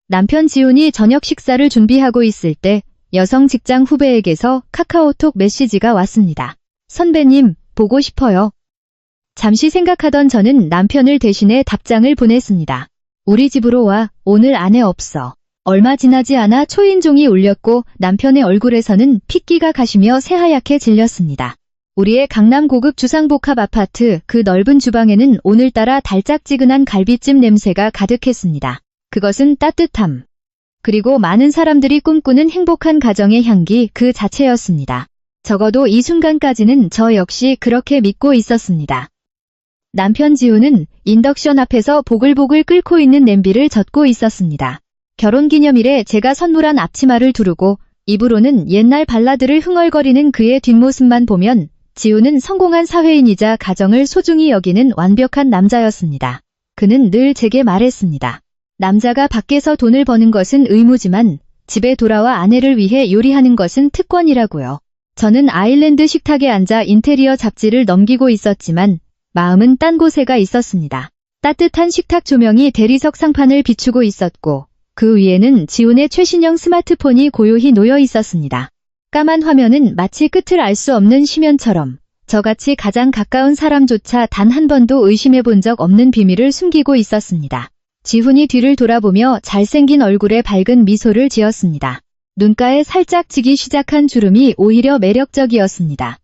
남편 지훈이 저녁 식사를 준비하고 있을 때 여성 직장 후배에게서 카카오톡 메시지가 왔습니다. 선배님, 보고 싶어요. 잠시 생각하던 저는 남편을 대신해 답장을 보냈습니다. 우리 집으로 와, 오늘 아내 없어. 얼마 지나지 않아 초인종이 울렸고 남편의 얼굴에서는 핏기가 가시며 새하얗게 질렸습니다. 우리의 강남 고급 주상복합 아파트 그 넓은 주방에는 오늘따라 달짝지근한 갈비찜 냄새가 가득했습니다. 그것은 따뜻함. 그리고 많은 사람들이 꿈꾸는 행복한 가정의 향기 그 자체였습니다. 적어도 이 순간까지는 저 역시 그렇게 믿고 있었습니다. 남편 지훈은 인덕션 앞에서 보글보글 끓고 있는 냄비를 젓고 있었습니다. 결혼기념일에 제가 선물한 앞치마를 두르고 입으로는 옛날 발라드를 흥얼거리는 그의 뒷모습만 보면 지훈은 성공한 사회인이자 가정을 소중히 여기는 완벽한 남자였습니다. 그는 늘 제게 말했습니다. 남자가 밖에서 돈을 버는 것은 의무지만 집에 돌아와 아내를 위해 요리하는 것은 특권이라고요. 저는 아일랜드 식탁에 앉아 인테리어 잡지를 넘기고 있었지만 마음은 딴 곳에가 있었습니다. 따뜻한 식탁 조명이 대리석 상판을 비추고 있었고 그 위에는 지훈의 최신형 스마트폰이 고요히 놓여 있었습니다. 까만 화면은 마치 끝을 알 수 없는 심연처럼 저같이 가장 가까운 사람조차 단 한 번도 의심해 본 적 없는 비밀을 숨기고 있었습니다. 지훈이 뒤를 돌아보며 잘생긴 얼굴에 밝은 미소를 지었습니다. 눈가에 살짝 지기 시작한 주름이 오히려 매력적이었습니다.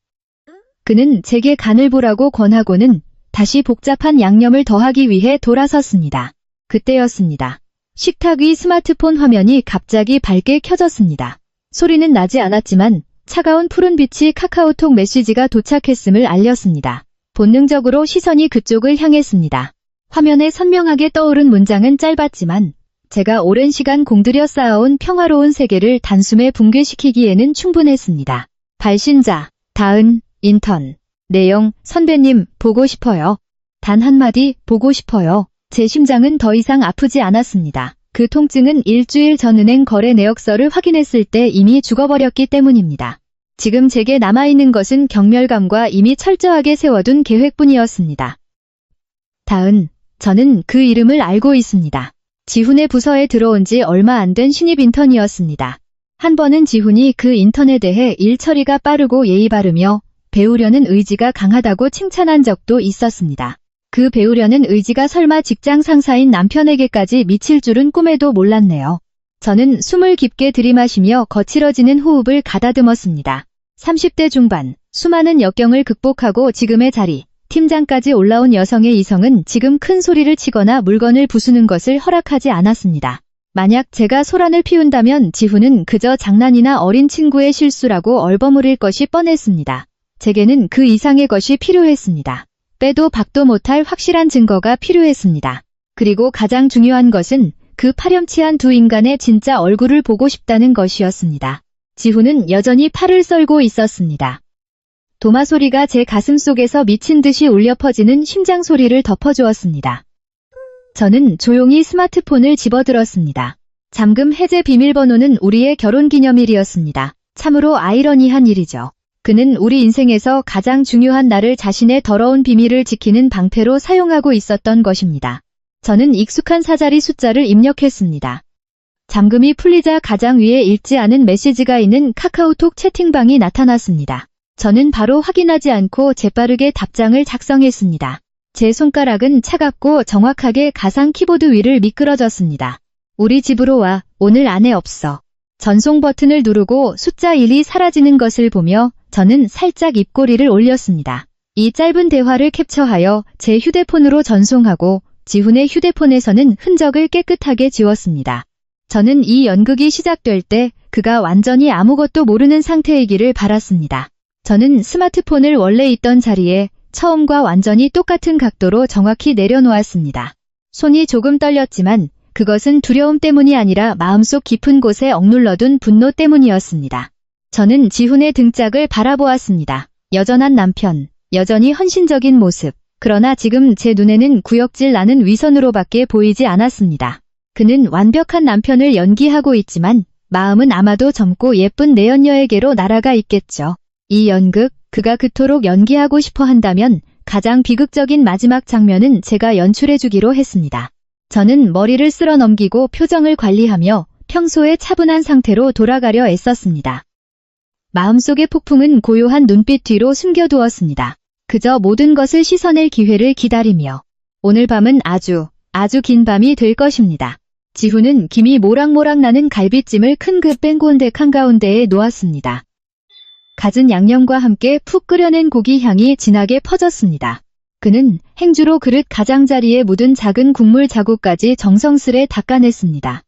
그는 제게 간을 보라고 권하고는 다시 복잡한 양념을 더하기 위해 돌아섰습니다. 그때였습니다. 식탁 위 스마트폰 화면이 갑자기 밝게 켜졌습니다. 소리는 나지 않았지만 차가운 푸른빛이 카카오톡 메시지가 도착했음을 알렸습니다. 본능적으로 시선이 그쪽을 향했습니다. 화면에 선명하게 떠오른 문장은 짧았지만 제가 오랜 시간 공들여 쌓아온 평화로운 세계를 단숨에 붕괴시키기에는 충분했습니다. 발신자, 다은, 인턴. 내용, 선배님, 보고 싶어요. 단 한마디, 보고 싶어요. 제 심장은 더 이상 아프지 않았습니다. 그 통증은 일주일 전 은행 거래 내역서를 확인했을 때 이미 죽어버렸기 때문입니다. 지금 제게 남아있는 것은 경멸감과 이미 철저하게 세워둔 계획뿐이었습니다. 다은, 저는 그 이름을 알고 있습니다. 지훈의 부서에 들어온 지 얼마 안 된 신입 인턴이었습니다. 한 번은 지훈이 그 인턴에 대해 일 처리가 빠르고 예의 바르며 배우려는 의지가 강하다고 칭찬한 적도 있었습니다. 그 배우려는 의지가 설마 직장 상사인 남편에게까지 미칠 줄은 꿈에도 몰랐네요. 저는 숨을 깊게 들이마시며 거칠어지는 호흡을 가다듬었습니다. 30대 중반, 수많은 역경을 극복하고 지금의 자리, 팀장까지 올라온 여성의 이성은 지금 큰 소리를 치거나 물건을 부수는 것을 허락하지 않았습니다. 만약 제가 소란을 피운다면 지훈은 그저 장난이나 어린 친구의 실수라고 얼버무릴 것이 뻔했습니다. 제게는 그 이상의 것이 필요했습니다. 빼도 박도 못할 확실한 증거가 필요했습니다. 그리고 가장 중요한 것은 그 파렴치한 두 인간의 진짜 얼굴을 보고 싶다는 것이었습니다. 지훈은 여전히 팔을 썰고 있었습니다. 도마 소리가 제 가슴 속에서 미친 듯이 울려 퍼지는 심장 소리를 덮어주었습니다. 저는 조용히 스마트폰을 집어들었습니다. 잠금 해제 비밀번호는 우리의 결혼기념일이었습니다. 참으로 아이러니한 일이죠. 그는 우리 인생에서 가장 중요한 날을 자신의 더러운 비밀을 지키는 방패로 사용하고 있었던 것입니다. 저는 익숙한 사자리 숫자를 입력했습니다. 잠금이 풀리자 가장 위에 읽지 않은 메시지가 있는 카카오톡 채팅방이 나타났습니다. 저는 바로 확인하지 않고 재빠르게 답장을 작성했습니다. 제 손가락은 차갑고 정확하게 가상 키보드 위를 미끄러졌습니다. 우리 집으로 와, 오늘 아내 없어. 전송 버튼을 누르고 숫자 1이 사라지는 것을 보며 저는 살짝 입꼬리를 올렸습니다. 이 짧은 대화를 캡처하여 제 휴대폰으로 전송하고 지훈의 휴대폰에서는 흔적을 깨끗하게 지웠습니다. 저는 이 연극이 시작될 때 그가 완전히 아무것도 모르는 상태이기를 바랐습니다. 저는 스마트폰을 원래 있던 자리에 처음과 완전히 똑같은 각도로 정확히 내려놓았습니다. 손이 조금 떨렸지만 그것은 두려움 때문이 아니라 마음속 깊은 곳에 억눌러둔 분노 때문이었습니다. 저는 지훈의 등짝을 바라보았습니다. 여전한 남편, 여전히 헌신적인 모습. 그러나 지금 제 눈에는 구역질 나는 위선으로밖에 보이지 않았습니다. 그는 완벽한 남편을 연기하고 있지만 마음은 아마도 젊고 예쁜 내연녀에게로 날아가 있겠죠. 이 연극, 그가 그토록 연기하고 싶어 한다면 가장 비극적인 마지막 장면은 제가 연출해주기로 했습니다. 저는 머리를 쓸어 넘기고 표정을 관리하며 평소의 차분한 상태로 돌아가려 애썼습니다. 마음속의 폭풍은 고요한 눈빛 뒤로 숨겨두었습니다. 그저 모든 것을 씻어낼 기회를 기다리며 오늘 밤은 아주 긴 밤이 될 것입니다. 지훈은 김이 모락모락 나는 갈비찜을 큰 그 뺑곤덱 한가운데에 놓았습니다. 갖은 양념과 함께 푹 끓여낸 고기 향이 진하게 퍼졌습니다. 그는 행주로 그릇 가장자리에 묻은 작은 국물 자국까지 정성스레 닦아냈습니다.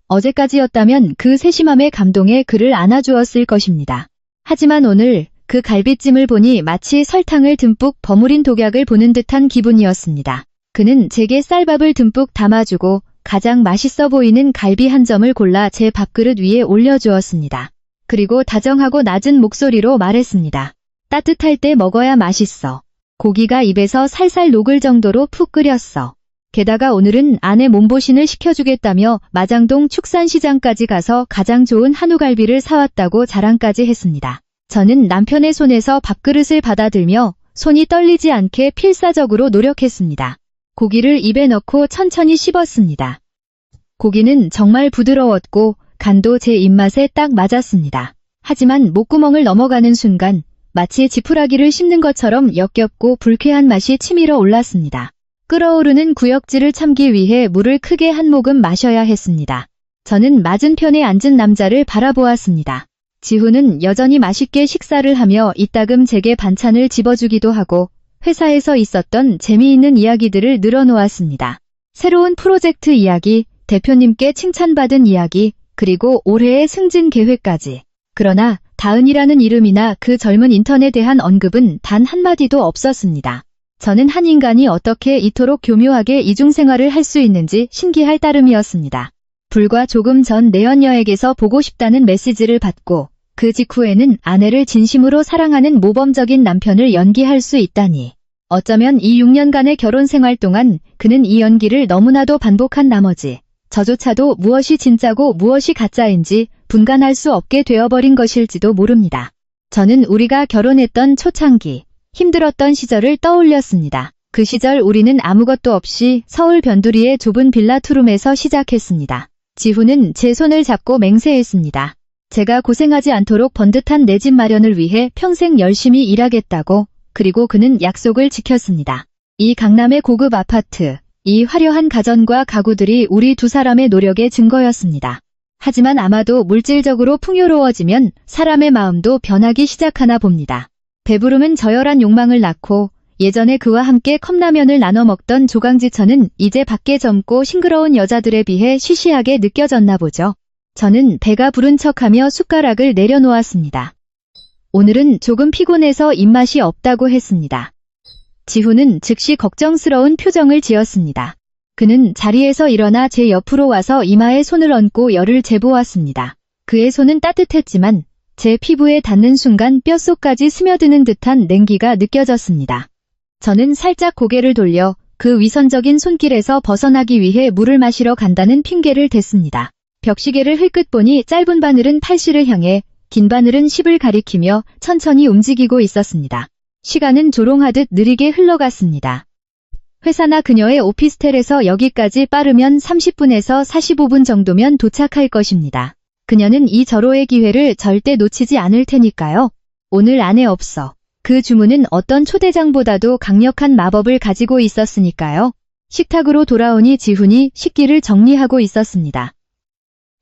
어제까지였다면 그 세심함에 감동해 그를 안아주었을 것입니다. 하지만 오늘 그 갈비찜을 보니 마치 설탕을 듬뿍 버무린 독약을 보는 듯한 기분이었습니다. 그는 제게 쌀밥을 듬뿍 담아주고 가장 맛있어 보이는 갈비 한 점을 골라 제 밥그릇 위에 올려주었습니다. 그리고 다정하고 낮은 목소리로 말했습니다. 따뜻할 때 먹어야 맛있어. 고기가 입에서 살살 녹을 정도로 푹 끓였어. 게다가 오늘은 아내 몸보신을 시켜주겠다며 마장동 축산시장까지 가서 가장 좋은 한우갈비를 사왔다고 자랑까지 했습니다. 저는 남편의 손에서 밥그릇을 받아들며 손이 떨리지 않게 필사적으로 노력했습니다. 고기를 입에 넣고 천천히 씹었습니다. 고기는 정말 부드러웠고 간도 제 입맛에 딱 맞았습니다. 하지만 목구멍을 넘어가는 순간 마치 지푸라기를 씹는 것처럼 역겹고 불쾌한 맛이 치밀어 올랐습니다. 끓어오르는 구역질을 참기 위해 물을 크게 한 모금 마셔야 했습니다. 저는 맞은편에 앉은 남자를 바라보았습니다. 지훈은 여전히 맛있게 식사를 하며 이따금 제게 반찬을 집어주기도 하고 회사에서 있었던 재미있는 이야기들을 늘어놓았습니다. 새로운 프로젝트 이야기, 대표님께 칭찬받은 이야기, 그리고 올해의 승진 계획까지. 그러나 다은이라는 이름이나 그 젊은 인턴에 대한 언급은 단 한마디도 없었습니다. 저는 한 인간이 어떻게 이토록 교묘하게 이중생활을 할 수 있는지 신기할 따름이었습니다. 불과 조금 전 내연녀에게서 보고 싶다는 메시지를 받고 그 직후에는 아내를 진심으로 사랑하는 모범적인 남편을 연기할 수 있다니. 어쩌면 이 6년간의 결혼 생활 동안 그는 이 연기를 너무나도 반복한 나머지 저조차도 무엇이 진짜고 무엇이 가짜인지 분간할 수 없게 되어버린 것일지도 모릅니다. 저는 우리가 결혼했던 초창기, 힘들었던 시절을 떠올렸습니다. 그 시절 우리는 아무것도 없이 서울 변두리의 좁은 빌라 투룸에서 시작했습니다. 지훈은 제 손을 잡고 맹세했습니다. 제가 고생하지 않도록 번듯한 내 집 마련을 위해 평생 열심히 일하겠다고. 그리고 그는 약속을 지켰습니다. 이 강남의 고급 아파트, 이 화려한 가전과 가구들이 우리 두 사람의 노력의 증거였습니다. 하지만 아마도 물질적으로 풍요로워지면 사람의 마음도 변하기 시작하나 봅니다. 배부름은 저열한 욕망을 낳고 예전에 그와 함께 컵라면을 나눠 먹던 조강지처는 이제 밖에 젊고 싱그러운 여자들에 비해 시시하게 느껴졌나 보죠. 저는 배가 부른 척하며 숟가락을 내려놓았습니다. 오늘은 조금 피곤해서 입맛이 없다고 했습니다. 지훈은 즉시 걱정스러운 표정을 지었습니다. 그는 자리에서 일어나 제 옆으로 와서 이마에 손을 얹고 열을 재보았습니다. 그의 손은 따뜻했지만 제 피부에 닿는 순간 뼛속까지 스며드는 듯한 냉기가 느껴졌습니다. 저는 살짝 고개를 돌려 그 위선적인 손길에서 벗어나기 위해 물을 마시러 간다는 핑계를 댔습니다. 벽시계를 흘끗 보니 짧은 바늘은 8시를 향해 긴 바늘은 10을 가리키며 천천히 움직이고 있었습니다. 시간은 조롱하듯 느리게 흘러갔습니다. 회사나 그녀의 오피스텔에서 여기까지 빠르면 30분에서 45분 정도면 도착할 것입니다. 그녀는 이 절호의 기회를 절대 놓치지 않을 테니까요. 오늘 안에 없어. 그 주문은 어떤 초대장보다도 강력한 마법을 가지고 있었으니까요. 식탁으로 돌아오니 지훈이 식기를 정리하고 있었습니다.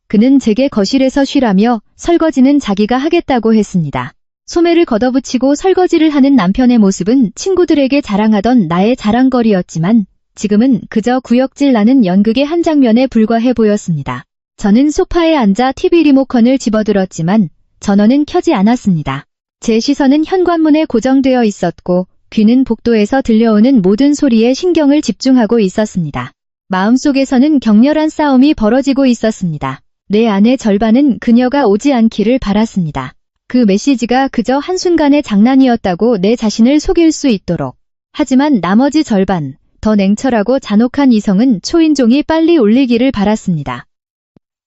그는 제게 거실에서 쉬라며 설거지는 자기가 하겠다고 했습니다. 소매를 걷어붙이고 설거지를 하는 남편의 모습은 친구들에게 자랑하던 나의 자랑거리였지만 지금은 그저 구역질 나는 연극의 한 장면에 불과해 보였습니다. 저는 소파에 앉아 TV 리모컨을 집어들었지만 전원은 켜지 않았습니다. 제 시선은 현관문에 고정되어 있었고 귀는 복도에서 들려오는 모든 소리에 신경을 집중하고 있었습니다. 마음속에서는 격렬한 싸움이 벌어지고 있었습니다. 내 안의 절반은 그녀가 오지 않기를 바랐습니다. 그 메시지가 그저 한순간의 장난이었다고 내 자신을 속일 수 있도록. 하지만 나머지 절반, 더 냉철하고 잔혹한 이성은 초인종이 빨리 울리기를 바랐습니다.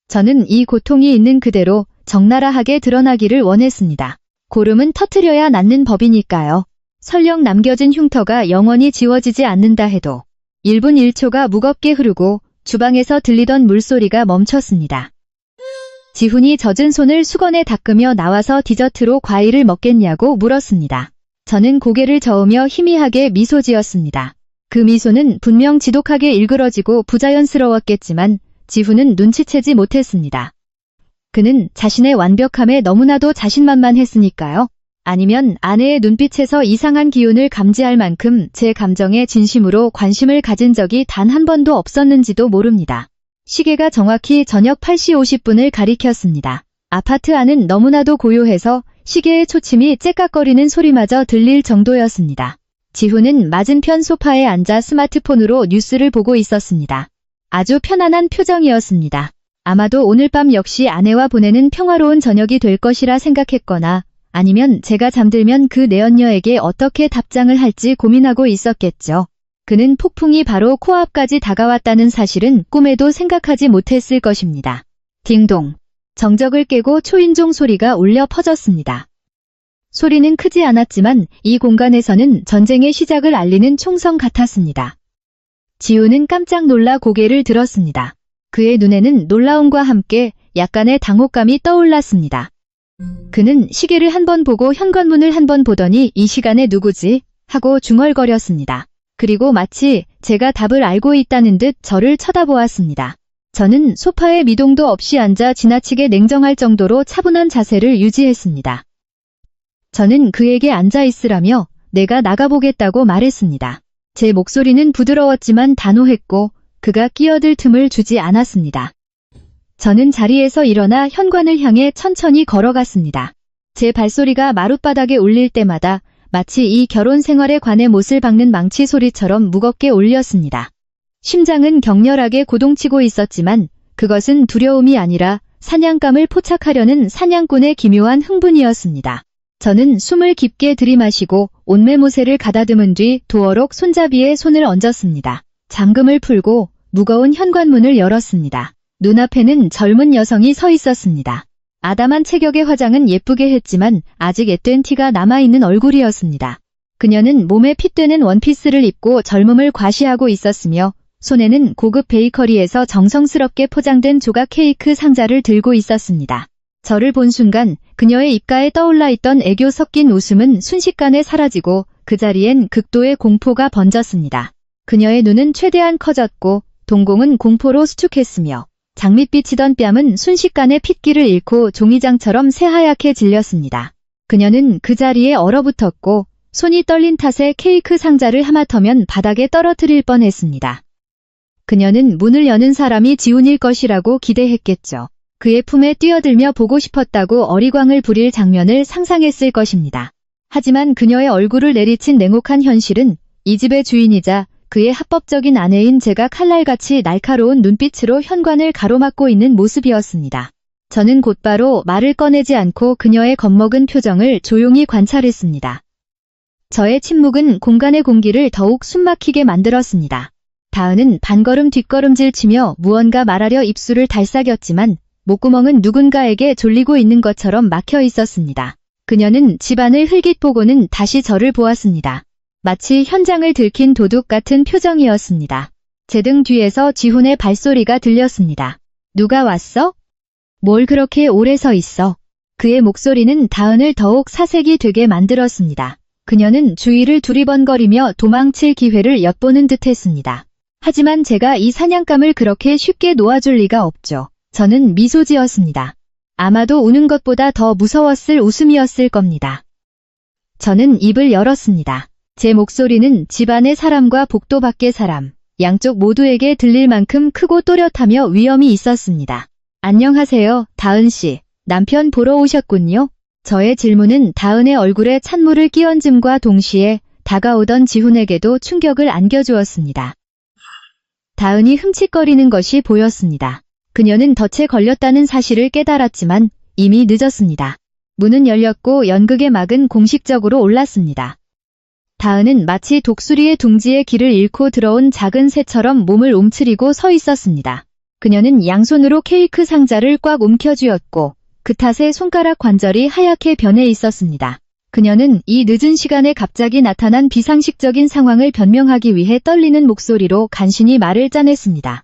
저는 이 고통이 있는 그대로 적나라하게 드러나기를 원했습니다. 고름은 터트려야 낫는 법이니까요. 설령 남겨진 흉터가 영원히 지워지지 않는다 해도 1분 1초가 무겁게 흐르고 주방에서 들리던 물소리가 멈췄습니다. 지훈이 젖은 손을 수건에 닦으며 나와서 디저트로 과일을 먹겠냐고 물었습니다. 저는 고개를 저으며 희미하게 미소 지었습니다. 그 미소는 분명 지독하게 일그러지고 부자연스러웠겠지만 지훈은 눈치채지 못했습니다. 그는 자신의 완벽함에 너무나도 자신만만했으니까요. 아니면 아내의 눈빛에서 이상한 기운을 감지할 만큼 제 감정에 진심으로 관심을 가진 적이 단 한 번도 없었는지도 모릅니다. 시계가 정확히 저녁 8시 50분을 가리켰습니다. 아파트 안은 너무나도 고요해서 시계의 초침이 째깍거리는 소리마저 들릴 정도였습니다. 지훈은 맞은편 소파에 앉아 스마트폰으로 뉴스를 보고 있었습니다. 아주 편안한 표정이었습니다. 아마도 오늘 밤 역시 아내와 보내는 평화로운 저녁이 될 것이라 생각했거나 아니면 제가 잠들면 그 내연녀에게 어떻게 답장을 할지 고민하고 있었겠죠. 그는 폭풍이 바로 코앞까지 다가왔다는 사실은 꿈에도 생각하지 못했을 것입니다. 딩동. 정적을 깨고 초인종 소리가 울려 퍼졌습니다. 소리는 크지 않았지만 이 공간에서는 전쟁의 시작을 알리는 총성 같았습니다. 지훈은 깜짝 놀라 고개를 들었습니다. 그의 눈에는 놀라움과 함께 약간의 당혹감이 떠올랐습니다. 그는 시계를 한 번 보고 현관문을 한 번 보더니 이 시간에 누구지? 하고 중얼거렸습니다. 그리고 마치 제가 답을 알고 있다는 듯 저를 쳐다보았습니다. 저는 소파에 미동도 없이 앉아 지나치게 냉정할 정도로 차분한 자세를 유지했습니다. 저는 그에게 앉아 있으라며 내가 나가보겠다고 말했습니다. 제 목소리는 부드러웠지만 단호했고 그가 끼어들 틈을 주지 않았습니다. 저는 자리에서 일어나 현관을 향해 천천히 걸어갔습니다. 제 발소리가 마룻바닥에 울릴 때마다 마치 이 결혼 생활에 관해 못을 박는 망치 소리처럼 무겁게 울렸습니다. 심장은 격렬하게 고동치고 있었지만 그것은 두려움이 아니라 사냥감을 포착하려는 사냥꾼의 기묘한 흥분이었습니다. 저는 숨을 깊게 들이마시고 옷매무새를 가다듬은 뒤 도어록 손잡이에 손을 얹었습니다. 잠금을 풀고 무거운 현관문을 열었습니다. 눈앞에는 젊은 여성이 서 있었습니다. 아담한 체격의 화장은 예쁘게 했지만 아직 앳된 티가 남아있는 얼굴이었습니다. 그녀는 몸에 핏되는 원피스를 입고 젊음을 과시하고 있었으며 손에는 고급 베이커리에서 정성스럽게 포장된 조각 케이크 상자를 들고 있었습니다. 저를 본 순간 그녀의 입가에 떠올라 있던 애교 섞인 웃음은 순식간에 사라지고 그 자리엔 극도의 공포가 번졌습니다. 그녀의 눈은 최대한 커졌고 동공은 공포로 수축했으며 장밋빛이던 뺨은 순식간에 핏기를 잃고 종이장처럼 새하얗게 질렸습니다. 그녀는 그 자리에 얼어붙었고 손이 떨린 탓에 케이크 상자를 하마터면 바닥에 떨어뜨릴 뻔했습니다. 그녀는 문을 여는 사람이 지훈일 것이라고 기대했겠죠. 그의 품에 뛰어들며 보고 싶었다고 어리광을 부릴 장면을 상상했을 것입니다. 하지만 그녀의 얼굴을 내리친 냉혹한 현실은 이 집의 주인이자 그의 합법적인 아내인 제가 칼날같이 날카로운 눈빛으로 현관을 가로막고 있는 모습이었습니다. 저는 곧바로 말을 꺼내지 않고 그녀의 겁먹은 표정을 조용히 관찰했습니다. 저의 침묵은 공간의 공기를 더욱 숨막히게 만들었습니다. 다은은 반걸음 뒷걸음질 치며 무언가 말하려 입술을 달싹였지만 목구멍은 누군가에게 졸리고 있는 것처럼 막혀 있었습니다. 그녀는 집안을 흘깃 보고는 다시 저를 보았습니다. 마치 현장을 들킨 도둑 같은 표정이었습니다. 제 등 뒤에서 지훈의 발소리가 들렸습니다. 누가 왔어? 뭘 그렇게 오래 서 있어? 그의 목소리는 다은을 더욱 사색이 되게 만들었습니다. 그녀는 주위를 두리번거리며 도망칠 기회를 엿보는 듯했습니다. 하지만 제가 이 사냥감을 그렇게 쉽게 놓아줄 리가 없죠. 저는 미소 지었습니다. 아마도 우는 것보다 더 무서웠을 웃음이었을 겁니다. 저는 입을 열었습니다. 제 목소리는 집안의 사람과 복도 밖의 사람, 양쪽 모두에게 들릴 만큼 크고 또렷하며 위엄이 있었습니다. 안녕하세요, 다은 씨. 남편 보러 오셨군요. 저의 질문은 다은의 얼굴에 찬물을 끼얹음과 동시에 다가오던 지훈에게도 충격을 안겨주었습니다. 다은이 흠칫거리는 것이 보였습니다. 그녀는 덫에 걸렸다는 사실을 깨달았지만 이미 늦었습니다. 문은 열렸고 연극의 막은 공식적으로 올랐습니다. 다은은 마치 독수리의 둥지에 길을 잃고 들어온 작은 새처럼 몸을 움츠리고 서 있었습니다. 그녀는 양손으로 케이크 상자를 꽉 움켜쥐었고 그 탓에 손가락 관절이 하얗게 변해 있었습니다. 그녀는 이 늦은 시간에 갑자기 나타난 비상식적인 상황을 변명하기 위해 떨리는 목소리로 간신히 말을 짜냈습니다.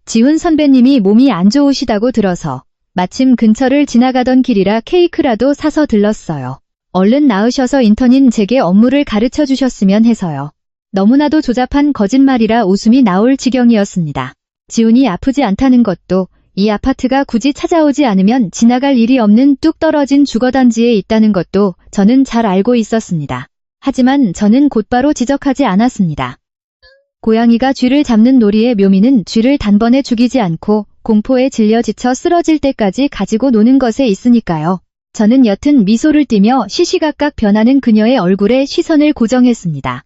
지훈 선배님이 몸이 안 좋으시다고 들어서 마침 근처를 지나가던 길이라 케이크라도 사서 들렀어요. 얼른 나으셔서 인턴인 제게 업무를 가르쳐 주셨으면 해서요. 너무나도 조잡한 거짓말이라 웃음이 나올 지경이었습니다. 지훈이 아프지 않다는 것도 이 아파트가 굳이 찾아오지 않으면 지나갈 일이 없는 뚝 떨어진 주거단지에 있다는 것도 저는 잘 알고 있었습니다. 하지만 저는 곧바로 지적하지 않았습니다. 고양이가 쥐를 잡는 놀이의 묘미는 쥐를 단번에 죽이지 않고 공포에 질려 지쳐 쓰러질 때까지 가지고 노는 것에 있으니까요. 저는 옅은 미소를 띠며 시시각각 변하는 그녀의 얼굴에 시선을 고정했습니다.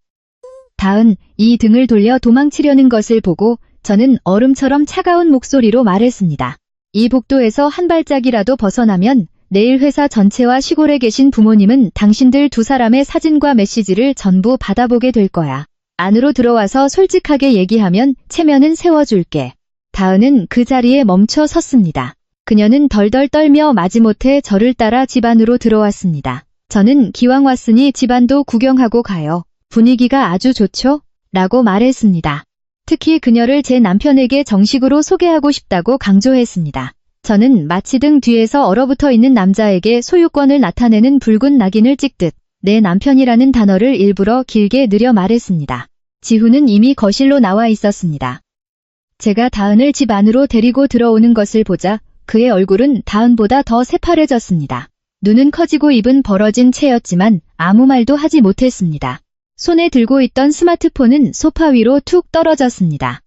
다은 이 등을 돌려 도망치려는 것을 보고 저는 얼음처럼 차가운 목소리로 말했습니다. 이 복도에서 한 발짝이라도 벗어나면 내일 회사 전체와 시골에 계신 부모님은 당신들 두 사람의 사진과 메시지를 전부 받아보게 될 거야. 안으로 들어와서 솔직하게 얘기하면 체면은 세워줄게. 다은은 그 자리에 멈춰 섰습니다. 그녀는 덜덜 떨며 마지못해 저를 따라 집 안으로 들어왔습니다. 저는 기왕 왔으니 집안도 구경하고 가요. 분위기가 아주 좋죠? 라고 말했습니다. 특히 그녀를 제 남편에게 정식으로 소개하고 싶다고 강조했습니다. 저는 마치 등 뒤에서 얼어붙어 있는 남자에게 소유권을 나타내는 붉은 낙인을 찍듯 내 남편이라는 단어를 일부러 길게 느려 말했습니다. 지훈은 이미 거실로 나와 있었습니다. 제가 다은을 집 안으로 데리고 들어오는 것을 보자 그의 얼굴은 다은보다 더 새파래졌습니다. 눈은 커지고 입은 벌어진 채였지만 아무 말도 하지 못했습니다. 손에 들고 있던 스마트폰은 소파 위로 툭 떨어졌습니다.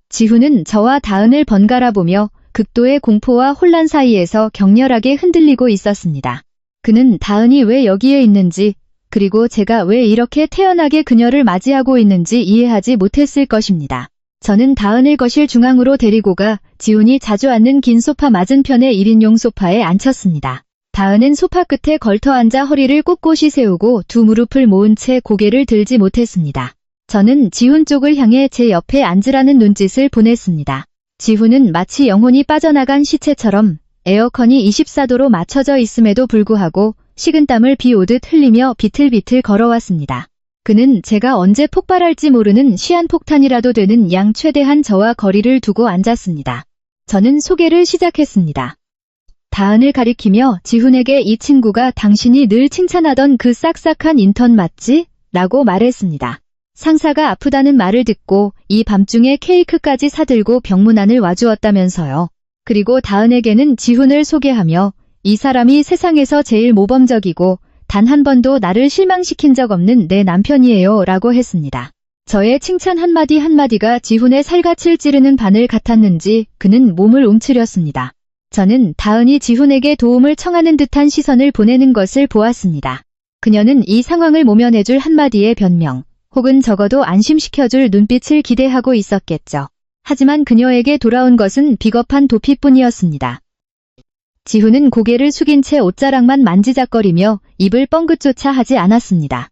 지훈은 저와 다은을 번갈아 보며 극도의 공포와 혼란 사이에서 격렬하게 흔들리고 있었습니다. 그는 다은이 왜 여기에 있는지, 그리고 제가 왜 이렇게 태연하게 그녀를 맞이하고 있는지 이해하지 못했을 것입니다. 저는 다은을 거실 중앙으로 데리고 가 지훈이 자주 앉는 긴 소파 맞은편의 1인용 소파에 앉혔습니다. 다은은 소파 끝에 걸터 앉아 허리를 꼿꼿이 세우고 두 무릎을 모은 채 고개를 들지 못했습니다. 저는 지훈 쪽을 향해 제 옆에 앉으라는 눈짓을 보냈습니다. 지훈은 마치 영혼이 빠져나간 시체처럼 에어컨이 24도로 맞춰져 있음에도 불구하고 식은땀을 비오듯 흘리며 비틀비틀 걸어왔습니다. 그는 제가 언제 폭발할지 모르는 시한폭탄이라도 되는 양 최대한 저와 거리를 두고 앉았습니다. 저는 소개를 시작했습니다. 다은을 가리키며 지훈에게 이 친구가 당신이 늘 칭찬하던 그 싹싹한 인턴 맞지? 라고 말했습니다. 상사가 아프다는 말을 듣고 이 밤중에 케이크까지 사들고 병문안을 와주었다면서요. 그리고 다은에게는 지훈을 소개하며 이 사람이 세상에서 제일 모범적이고 단 한 번도 나를 실망시킨 적 없는 내 남편이에요 라고 했습니다. 저의 칭찬 한마디 한마디가 지훈의 살갗을 찌르는 바늘 같았는지 그는 몸을 움츠렸습니다. 저는 다은이 지훈에게 도움을 청하는 듯한 시선을 보내는 것을 보았습니다. 그녀는 이 상황을 모면해줄 한마디의 변명, 혹은 적어도 안심시켜줄 눈빛을 기대하고 있었겠죠. 하지만 그녀에게 돌아온 것은 비겁한 도피뿐이었습니다. 지훈은 고개를 숙인 채 옷자락만 만지작거리며 입을 뻥긋조차 하지 않았습니다.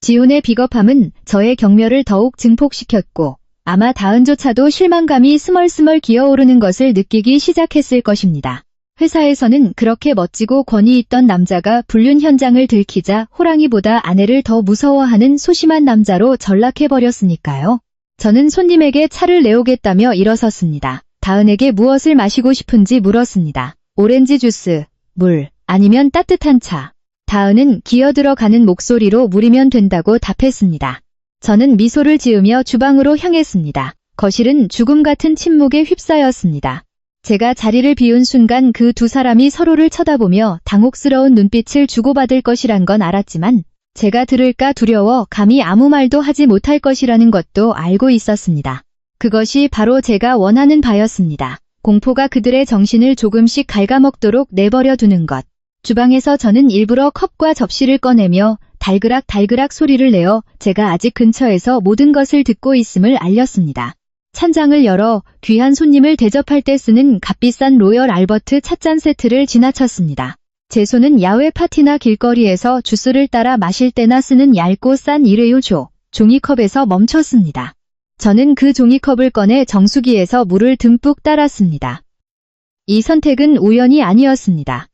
지훈의 비겁함은 저의 경멸을 더욱 증폭시켰고 아마 다은조차도 실망감이 스멀스멀 기어오르는 것을 느끼기 시작했을 것입니다. 회사에서는 그렇게 멋지고 권위 있던 남자가 불륜 현장을 들키자 호랑이보다 아내를 더 무서워하는 소심한 남자로 전락해버렸으니까요. 저는 손님에게 차를 내오겠다며 일어섰습니다. 다은에게 무엇을 마시고 싶은지 물었습니다. 오렌지 주스, 물, 아니면 따뜻한 차. 다은은 기어들어가는 목소리로 물이면 된다고 답했습니다. 저는 미소를 지으며 주방으로 향했습니다. 거실은 죽음 같은 침묵에 휩싸였습니다. 제가 자리를 비운 순간 그 두 사람이 서로를 쳐다보며 당혹스러운 눈빛을 주고받을 것이란 건 알았지만 제가 들을까 두려워 감히 아무 말도 하지 못할 것이라는 것도 알고 있었습니다. 그것이 바로 제가 원하는 바였습니다. 공포가 그들의 정신을 조금씩 갉아먹도록 내버려 두는 것. 주방에서 저는 일부러 컵과 접시를 꺼내며 달그락 소리를 내어 제가 아직 근처에서 모든 것을 듣고 있음을 알렸습니다. 찬장을 열어 귀한 손님을 대접할 때 쓰는 값비싼 로열 알버트 찻잔 세트를 지나쳤습니다. 제 손은 야외 파티나 길거리에서 주스를 따라 마실 때나 쓰는 얇고 싼 일회용 종이컵에서 멈췄습니다. 저는 그 종이컵을 꺼내 정수기에서 물을 듬뿍 따랐습니다. 이 선택은 우연이 아니었습니다.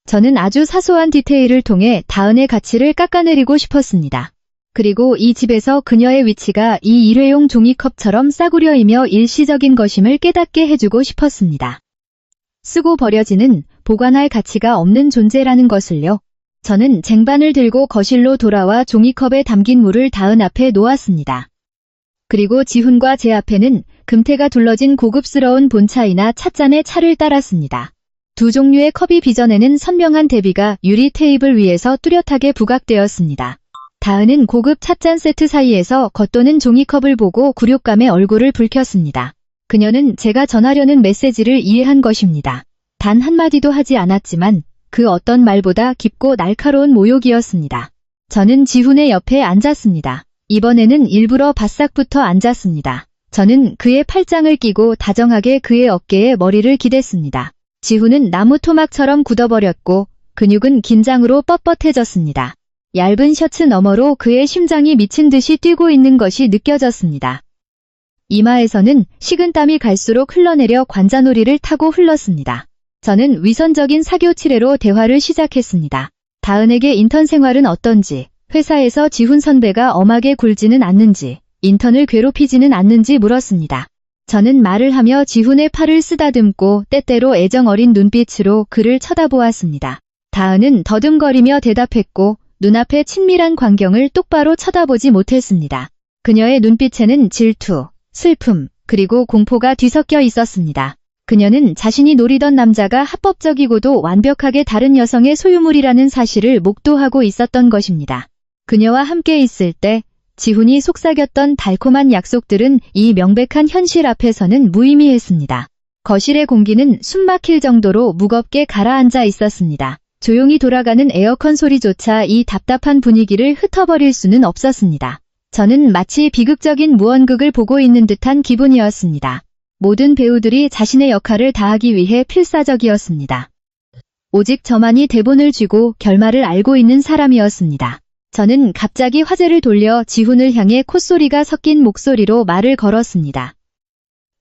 저는 아주 사소한 디테일을 통해 다은의 가치를 깎아내리고 싶었습니다. 그리고 이 집에서 그녀의 위치가 이 일회용 종이컵처럼 싸구려이며 일시적인 것임을 깨닫게 해주고 싶었습니다. 쓰고 버려지는, 보관할 가치가 없는 존재라는 것을요. 저는 쟁반을 들고 거실로 돌아와 종이컵에 담긴 물을 다은 앞에 놓았습니다. 그리고 지훈과 제 앞에는 금태가 둘러진 고급스러운 본차이나 찻잔에 차를 따랐습니다. 두 종류의 컵이 빚어내는 선명한 대비가 유리 테이블 위에서 뚜렷하게 부각되었습니다. 다은은 고급 찻잔 세트 사이에서 겉도는 종이컵을 보고 굴욕감에 얼굴을 붉혔습니다. 그녀는 제가 전하려는 메시지를 이해한 것입니다. 단 한마디도 하지 않았지만 그 어떤 말보다 깊고 날카로운 모욕이었습니다. 저는 지훈의 옆에 앉았습니다. 이번에는 일부러 바싹 붙어 앉았습니다. 저는 그의 팔짱을 끼고 다정하게 그의 어깨에 머리를 기댔습니다. 지훈은 나무 토막처럼 굳어버렸고 근육은 긴장으로 뻣뻣해졌습니다. 얇은 셔츠 너머로 그의 심장이 미친 듯이 뛰고 있는 것이 느껴졌습니다. 이마에서는 식은땀이 갈수록 흘러내려 관자놀이를 타고 흘렀습니다. 저는 위선적인 사교 치레로 대화를 시작했습니다. 다은에게 인턴 생활은 어떤지, 회사에서 지훈 선배가 엄하게 굴지는 않는지, 인턴을 괴롭히지는 않는지 물었습니다. 저는 말을 하며 지훈의 팔을 쓰다듬고 때때로 애정 어린 눈빛으로 그를 쳐다보았습니다. 다은은 더듬거리며 대답했고 눈앞의 친밀한 광경을 똑바로 쳐다보지 못했습니다. 그녀의 눈빛에는 질투, 슬픔, 그리고 공포가 뒤섞여 있었습니다. 그녀는 자신이 노리던 남자가 합법적이고도 완벽하게 다른 여성의 소유물이라는 사실을 목도하고 있었던 것입니다. 그녀와 함께 있을 때 지훈이 속삭였던 달콤한 약속들은 이 명백한 현실 앞에서는 무의미했습니다. 거실의 공기는 숨막힐 정도로 무겁게 가라앉아 있었습니다. 조용히 돌아가는 에어컨 소리조차 이 답답한 분위기를 흩어버릴 수는 없었습니다. 저는 마치 비극적인 무언극을 보고 있는 듯한 기분이었습니다. 모든 배우들이 자신의 역할을 다하기 위해 필사적이었습니다. 오직 저만이 대본을 쥐고 결말을 알고 있는 사람이었습니다. 저는 갑자기 화제를 돌려 지훈을 향해 콧소리가 섞인 목소리로 말을 걸었습니다.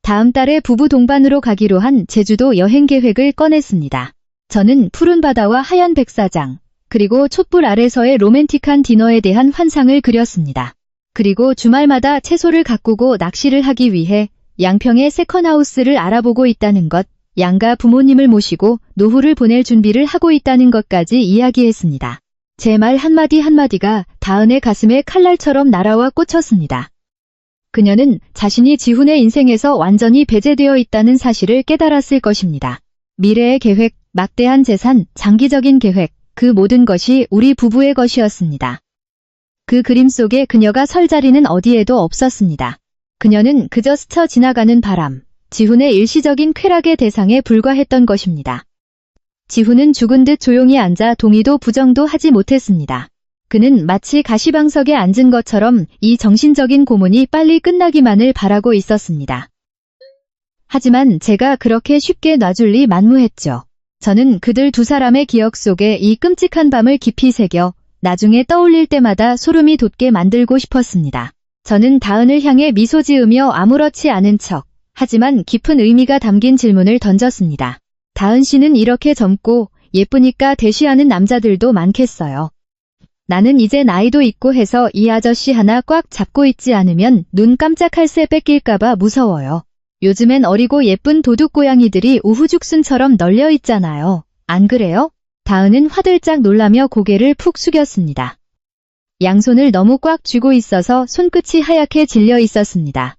다음 달에 부부 동반으로 가기로 한 제주도 여행 계획을 꺼냈습니다. 저는 푸른 바다와 하얀 백사장, 그리고 촛불 아래서의 로맨틱한 디너에 대한 환상을 그렸습니다. 그리고 주말마다 채소를 가꾸고 낚시를 하기 위해 양평의 세컨하우스를 알아보고 있다는 것, 양가 부모님을 모시고 노후를 보낼 준비를 하고 있다는 것까지 이야기했습니다. 제 말 한마디 한마디가 다은의 가슴에 칼날처럼 날아와 꽂혔습니다. 그녀는 자신이 지훈의 인생에서 완전히 배제되어 있다는 사실을 깨달았을 것입니다. 미래의 계획, 막대한 재산, 장기적인 계획, 그 모든 것이 우리 부부의 것이었습니다. 그 그림 속에 그녀가 설 자리는 어디에도 없었습니다. 그녀는 그저 스쳐 지나가는 바람, 지훈의 일시적인 쾌락의 대상에 불과했던 것입니다. 지훈은 죽은 듯 조용히 앉아 동의도 부정도 하지 못했습니다. 그는 마치 가시방석에 앉은 것처럼 이 정신적인 고문이 빨리 끝나기만을 바라고 있었습니다. 하지만 제가 그렇게 쉽게 놔줄 리 만무했죠. 저는 그들 두 사람의 기억 속에 이 끔찍한 밤을 깊이 새겨 나중에 떠올릴 때마다 소름이 돋게 만들고 싶었습니다. 저는 다은을 향해 미소 지으며 아무렇지 않은 척, 하지만 깊은 의미가 담긴 질문을 던졌습니다. 다은 씨는 이렇게 젊고 예쁘니까 대쉬하는 남자들도 많겠어요. 나는 이제 나이도 있고 해서 이 아저씨 하나 꽉 잡고 있지 않으면 눈 깜짝할 새 뺏길까봐 무서워요. 요즘엔 어리고 예쁜 도둑고양이들이 우후죽순처럼 널려 있잖아요. 안 그래요? 다은은 화들짝 놀라며 고개를 푹 숙였습니다. 양손을 너무 꽉 쥐고 있어서 손끝이 하얗게 질려 있었습니다.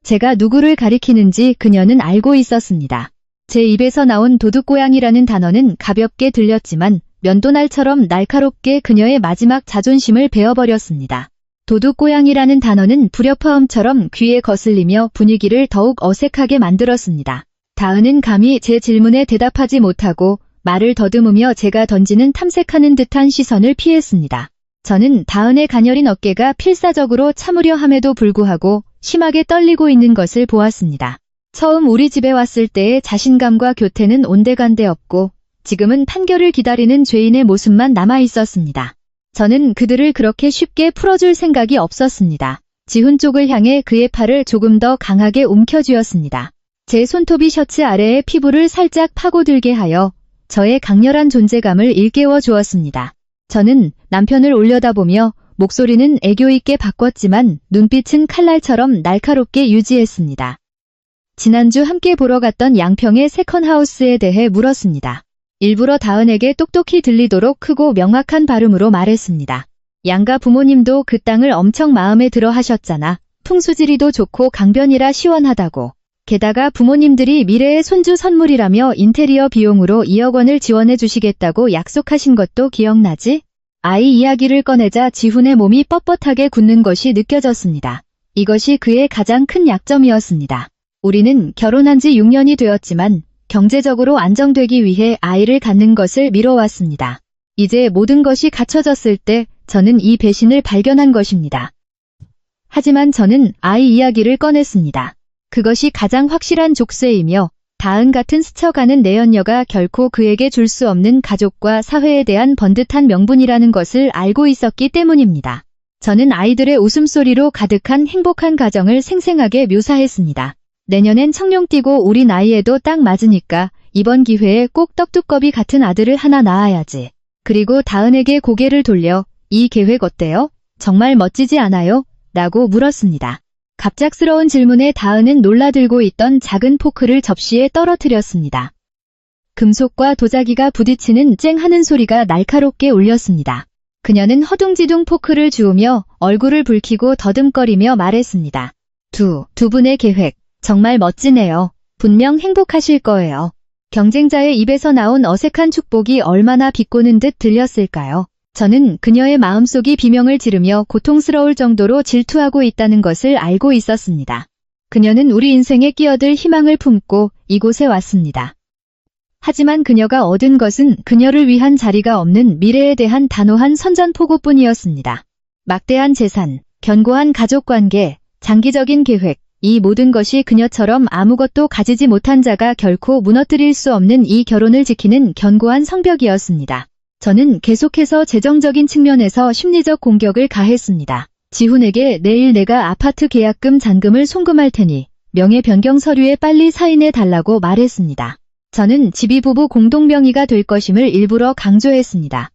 제가 누구를 가리키는지 그녀는 알고 있었습니다. 제 입에서 나온 도둑고양이라는 단어는 가볍게 들렸지만 면도날처럼 날카롭게 그녀의 마지막 자존심을 베어버렸습니다. 도둑고양이라는 단어는 불협화음처럼 귀에 거슬리며 분위기를 더욱 어색하게 만들었습니다. 다은은 감히 제 질문에 대답하지 못하고 말을 더듬으며 제가 던지는 탐색하는 듯한 시선을 피했습니다. 저는 다은의 가녀린 어깨가 필사적으로 참으려 함에도 불구하고 심하게 떨리고 있는 것을 보았습니다. 처음 우리 집에 왔을 때의 자신감과 교태는 온데간데 없고 지금은 판결을 기다리는 죄인의 모습만 남아 있었습니다. 저는 그들을 그렇게 쉽게 풀어줄 생각이 없었습니다. 지훈 쪽을 향해 그의 팔을 조금 더 강하게 움켜쥐었습니다. 제 손톱이 셔츠 아래의 피부를 살짝 파고들게 하여 저의 강렬한 존재감을 일깨워 주었습니다. 저는 남편을 올려다보며 목소리는 애교 있게 바꿨지만 눈빛은 칼날처럼 날카롭게 유지했습니다. 지난주 함께 보러 갔던 양평의 세컨하우스에 대해 물었습니다. 일부러 다은에게 똑똑히 들리도록 크고 명확한 발음으로 말했습니다. 양가 부모님도 그 땅을 엄청 마음에 들어 하셨잖아. 풍수지리도 좋고 강변이라 시원하다고. 게다가 부모님들이 미래의 손주 선물이라며 인테리어 비용으로 2억 원을 지원해 주시겠다고 약속하신 것도 기억나지? 아이 이야기를 꺼내자 지훈의 몸이 뻣뻣하게 굳는 것이 느껴졌습니다. 이것이 그의 가장 큰 약점이었습니다. 우리는 결혼한 지 6년이 되었지만 경제적으로 안정되기 위해 아이를 갖는 것을 미뤄왔습니다. 이제 모든 것이 갖춰졌을 때 저는 이 배신을 발견한 것입니다. 하지만 저는 아이 이야기를 꺼냈습니다. 그것이 가장 확실한 족쇄이며 다은 같은 스쳐가는 내연녀가 결코 그에게 줄 수 없는 가족과 사회에 대한 번듯한 명분이라는 것을 알고 있었기 때문입니다. 저는 아이들의 웃음소리로 가득한 행복한 가정을 생생하게 묘사했습니다. 내년엔 청룡 띠고 우리 나이에도 딱 맞으니까 이번 기회에 꼭 떡두꺼비 같은 아들을 하나 낳아야지. 그리고 다은에게 고개를 돌려 이 계획 어때요? 정말 멋지지 않아요? 라고 물었습니다. 갑작스러운 질문에 다은은 놀라들고 있던 작은 포크를 접시에 떨어뜨렸습니다. 금속과 도자기가 부딪히는 쨍 하는 소리가 날카롭게 울렸습니다. 그녀는 허둥지둥 포크를 주우며 얼굴을 붉히고 더듬거리며 말했습니다. 두 분의 계획 정말 멋지네요. 분명 행복하실 거예요. 경쟁자의 입에서 나온 어색한 축복이 얼마나 비꼬는 듯 들렸을까요? 저는 그녀의 마음속이 비명을 지르며 고통스러울 정도로 질투하고 있다는 것을 알고 있었습니다. 그녀는 우리 인생에 끼어들 희망을 품고 이곳에 왔습니다. 하지만 그녀가 얻은 것은 그녀를 위한 자리가 없는 미래에 대한 단호한 선전포고뿐이었습니다. 막대한 재산, 견고한 가족관계, 장기적인 계획, 이 모든 것이 그녀처럼 아무것도 가지지 못한 자가 결코 무너뜨릴 수 없는 이 결혼을 지키는 견고한 성벽이었습니다. 저는 계속해서 재정적인 측면에서 심리적 공격을 가했습니다. 지훈에게 내일 내가 아파트 계약금 잔금을 송금할 테니 명의 변경 서류에 빨리 사인해 달라고 말했습니다. 저는 지비부부 공동명의가 될 것임을 일부러 강조했습니다.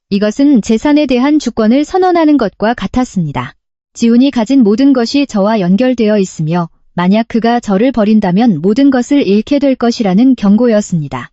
이것은 재산에 대한 주권을 선언하는 것과 같았습니다. 지훈이 가진 모든 것이 저와 연결되어 있으며 만약 그가 저를 버린다면 모든 것을 잃게 될 것이라는 경고였습니다.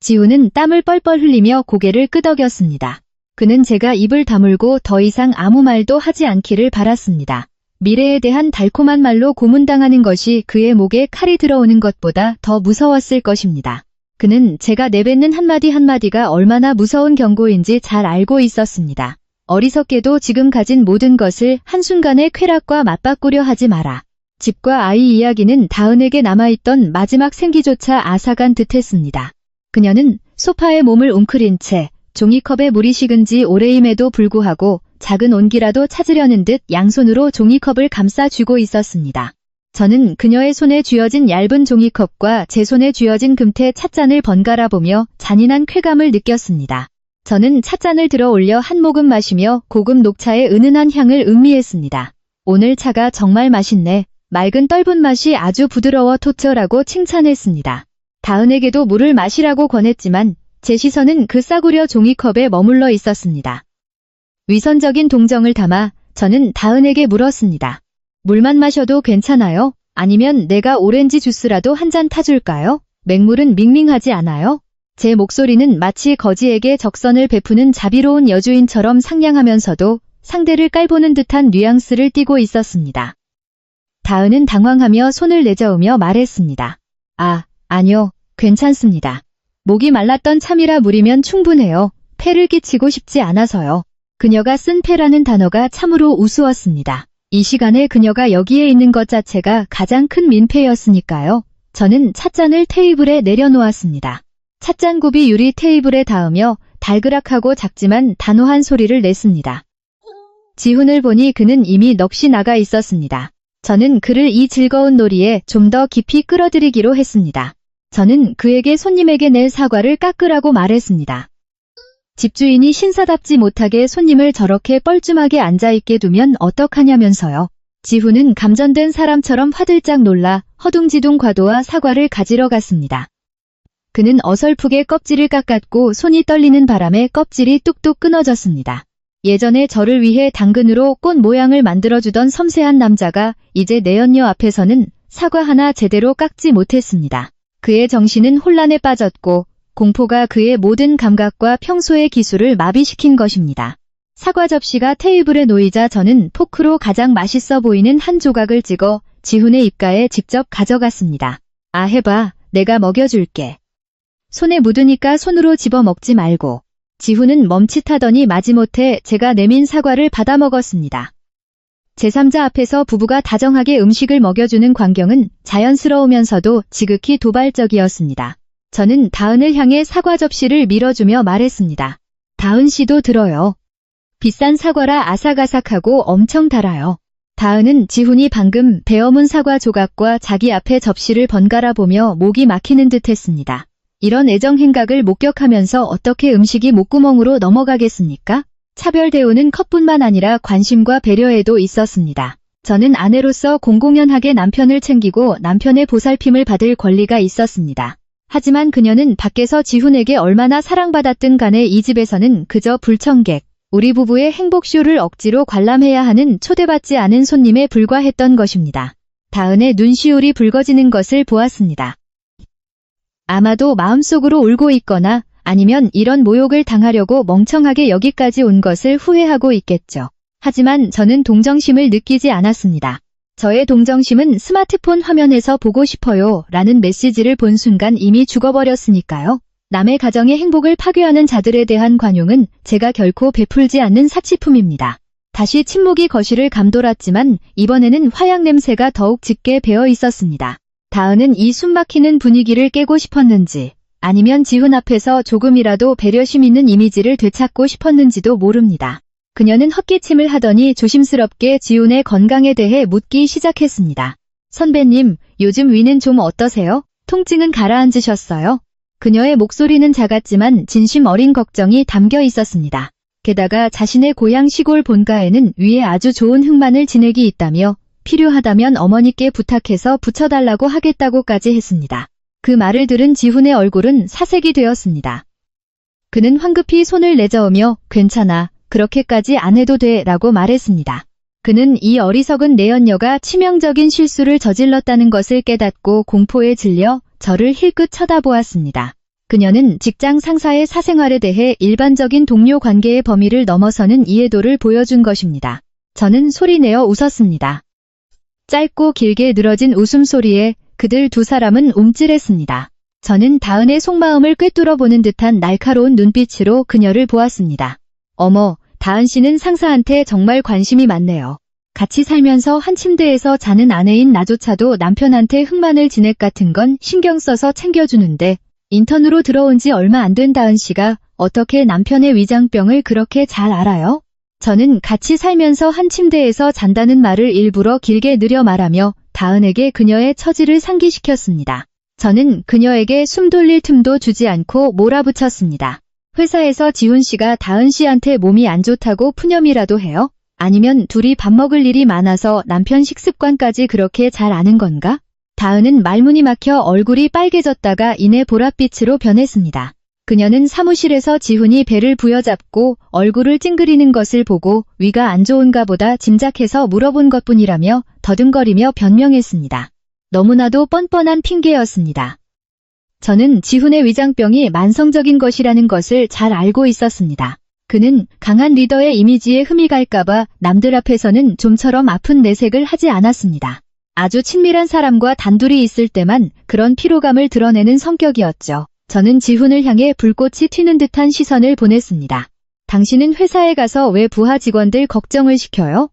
지훈은 땀을 뻘뻘 흘리며 고개를 끄덕였습니다. 그는 제가 입을 다물고 더 이상 아무 말도 하지 않기를 바랐습니다. 미래에 대한 달콤한 말로 고문당하는 것이 그의 목에 칼이 들어오는 것보다 더 무서웠을 것입니다. 그는 제가 내뱉는 한마디 한마디가 얼마나 무서운 경고인지 잘 알고 있었습니다. 어리석게도 지금 가진 모든 것을 한순간에 쾌락과 맞바꾸려 하지 마라. 집과 아이 이야기는 다은에게 남아있던 마지막 생기조차 앗아간 듯했습니다. 그녀는 소파에 몸을 웅크린 채 종이컵에 물이 식은 지 오래임에도 불구하고 작은 온기라도 찾으려는 듯 양손으로 종이컵을 감싸 쥐고 있었습니다. 저는 그녀의 손에 쥐어진 얇은 종이컵과 제 손에 쥐어진 금태 찻잔을 번갈아 보며 잔인한 쾌감을 느꼈습니다. 저는 찻잔을 들어 올려 한 모금 마시며 고급 녹차의 은은한 향을 음미했습니다. 오늘 차가 정말 맛있네. 맑은 떫은 맛이 아주 부드러워 토처라고 칭찬했습니다. 다은에게도 물을 마시라고 권했지만 제 시선은 그 싸구려 종이컵에 머물러 있었습니다. 위선적인 동정을 담아 저는 다은에게 물었습니다. 물만 마셔도 괜찮아요? 아니면 내가 오렌지 주스라도 한 잔 타줄까요? 맹물은 밍밍하지 않아요? 제 목소리는 마치 거지에게 적선을 베푸는 자비로운 여주인처럼 상냥하면서도 상대를 깔보는 듯한 뉘앙스를 띠고 있었습니다. 다은은 당황하며 손을 내저으며 말했습니다. 아니요, 괜찮습니다. 목이 말랐던 참이라 물이면 충분해요. 폐를 끼치고 싶지 않아서요. 그녀가 쓴 폐라는 단어가 참으로 우스웠습니다. 이 시간에 그녀가 여기에 있는 것 자체가 가장 큰 민폐였으니까요. 저는 찻잔을 테이블에 내려놓았습니다. 찻잔굽이 유리 테이블에 닿으며 달그락하고 작지만 단호한 소리를 냈습니다. 지훈을 보니 그는 이미 넋이 나가 있었습니다. 저는 그를 이 즐거운 놀이에 좀 더 깊이 끌어들이기로 했습니다. 저는 그에게 손님에게 낼 사과를 깎으라고 말했습니다. 집주인이 신사답지 못하게 손님을 저렇게 뻘쭘하게 앉아있게 두면 어떡하냐면서요. 지훈은 감전된 사람처럼 화들짝 놀라 허둥지둥 과도와 사과를 가지러 갔습니다. 그는 어설프게 껍질을 깎았고 손이 떨리는 바람에 껍질이 뚝뚝 끊어졌습니다. 예전에 저를 위해 당근으로 꽃 모양을 만들어주던 섬세한 남자가 이제 내연녀 앞에서는 사과 하나 제대로 깎지 못했습니다. 그의 정신은 혼란에 빠졌고 공포가 그의 모든 감각과 평소의 기술을 마비시킨 것입니다. 사과 접시가 테이블에 놓이자 저는 포크로 가장 맛있어 보이는 한 조각을 찍어 지훈의 입가에 직접 가져갔습니다. 아, 해봐. 내가 먹여줄게. 손에 묻으니까 손으로 집어 먹지 말고. 지훈은 멈칫하더니 마지못해 제가 내민 사과를 받아 먹었습니다. 제3자 앞에서 부부가 다정하게 음식을 먹여주는 광경은 자연스러우면서도 지극히 도발적이었습니다. 저는 다은을 향해 사과 접시를 밀어주며 말했습니다. 다은 씨도 들어요. 비싼 사과라 아삭아삭하고 엄청 달아요. 다은은 지훈이 방금 베어문 사과 조각과 자기 앞에 접시를 번갈아 보며 목이 막히는 듯 했습니다. 이런 애정 행각을 목격하면서 어떻게 음식이 목구멍으로 넘어가겠습니까? 차별 대우는 컵뿐만 아니라 관심과 배려에도 있었습니다. 저는 아내로서 공공연하게 남편을 챙기고 남편의 보살핌을 받을 권리가 있었습니다. 하지만 그녀는 밖에서 지훈에게 얼마나 사랑받았든 간에 이 집에서는 그저 불청객, 우리 부부의 행복쇼를 억지로 관람해야 하는 초대받지 않은 손님에 불과했던 것입니다. 다은의 눈시울이 붉어지는 것을 보았습니다. 아마도 마음속으로 울고 있거나 아니면 이런 모욕을 당하려고 멍청하게 여기까지 온 것을 후회하고 있겠죠. 하지만 저는 동정심을 느끼지 않았습니다. 저의 동정심은 스마트폰 화면에서 보고 싶어요 라는 메시지를 본 순간 이미 죽어버렸으니까요. 남의 가정의 행복을 파괴하는 자들에 대한 관용은 제가 결코 베풀지 않는 사치품입니다. 다시 침묵이 거실을 감돌았지만 이번에는 화약 냄새가 더욱 짙게 배어 있었습니다. 다은은 이 숨막히는 분위기를 깨고 싶었는지 아니면 지훈 앞에서 조금이라도 배려심 있는 이미지를 되찾고 싶었는지도 모릅니다. 그녀는 헛기침을 하더니 조심스럽게 지훈의 건강에 대해 묻기 시작했습니다. 선배님, 요즘 위는 좀 어떠세요? 통증은 가라앉으셨어요? 그녀의 목소리는 작았지만 진심 어린 걱정이 담겨 있었습니다. 게다가 자신의 고향 시골 본가에는 위에 아주 좋은 흑마늘 진액이 있다며 필요하다면 어머니께 부탁해서 붙여달라고 하겠다고까지 했습니다. 그 말을 들은 지훈의 얼굴은 사색이 되었습니다. 그는 황급히 손을 내저으며 괜찮아, 그렇게까지 안 해도 돼 라고 말했습니다. 그는 이 어리석은 내연녀가 치명적인 실수를 저질렀다는 것을 깨닫고 공포에 질려 저를 힐끗 쳐다보았습니다. 그녀는 직장 상사의 사생활에 대해 일반적인 동료 관계의 범위를 넘어서는 이해도를 보여준 것입니다. 저는 소리내어 웃었습니다. 짧고 길게 늘어진 웃음소리에 그들 두 사람은 움찔했습니다. 저는 다은의 속마음을 꿰뚫어 보는 듯한 날카로운 눈빛으로 그녀를 보았습니다. 어머, 다은 씨는 상사한테 정말 관심이 많네요. 같이 살면서 한 침대에서 자는 아내인 나조차도 남편한테 흑마늘 진액 같은 건 신경 써서 챙겨주는데 인턴으로 들어온 지 얼마 안 된 다은 씨가 어떻게 남편의 위장병을 그렇게 잘 알아요? 저는 같이 살면서 한 침대에서 잔다는 말을 일부러 길게 느려 말하며 다은에게 그녀의 처지를 상기시켰습니다. 저는 그녀에게 숨 돌릴 틈도 주지 않고 몰아붙였습니다. 회사에서 지훈 씨가 다은 씨한테 몸이 안 좋다고 푸념이라도 해요? 아니면 둘이 밥 먹을 일이 많아서 남편 식습관까지 그렇게 잘 아는 건가? 다은은 말문이 막혀 얼굴이 빨개졌다가 이내 보랏빛으로 변했습니다. 그녀는 사무실에서 지훈이 배를 부여잡고 얼굴을 찡그리는 것을 보고 위가 안 좋은가 보다 짐작해서 물어본 것뿐이라며 더듬거리며 변명했습니다. 너무나도 뻔뻔한 핑계였습니다. 저는 지훈의 위장병이 만성적인 것이라는 것을 잘 알고 있었습니다. 그는 강한 리더의 이미지에 흠이 갈까봐 남들 앞에서는 좀처럼 아픈 내색을 하지 않았습니다. 아주 친밀한 사람과 단둘이 있을 때만 그런 피로감을 드러내는 성격이었죠. 저는 지훈을 향해 불꽃이 튀는 듯한 시선을 보냈습니다. 당신은 회사에 가서 왜 부하 직원들 걱정을 시켜요?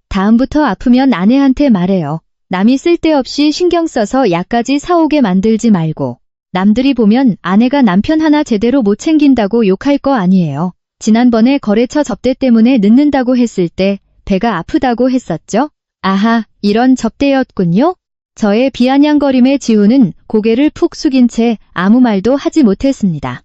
다음부터 아프면 아내한테 말해요. 남이 쓸데없이 신경 써서 약까지 사오게 만들지 말고. 남들이 보면 아내가 남편 하나 제대로 못 챙긴다고 욕할 거 아니에요. 지난번에 거래처 접대 때문에 늦는다고 했을 때 배가 아프다고 했었죠? 아하, 이런 접대였군요. 저의 비아냥거림에 지훈은 고개를 푹 숙인 채 아무 말도 하지 못했습니다.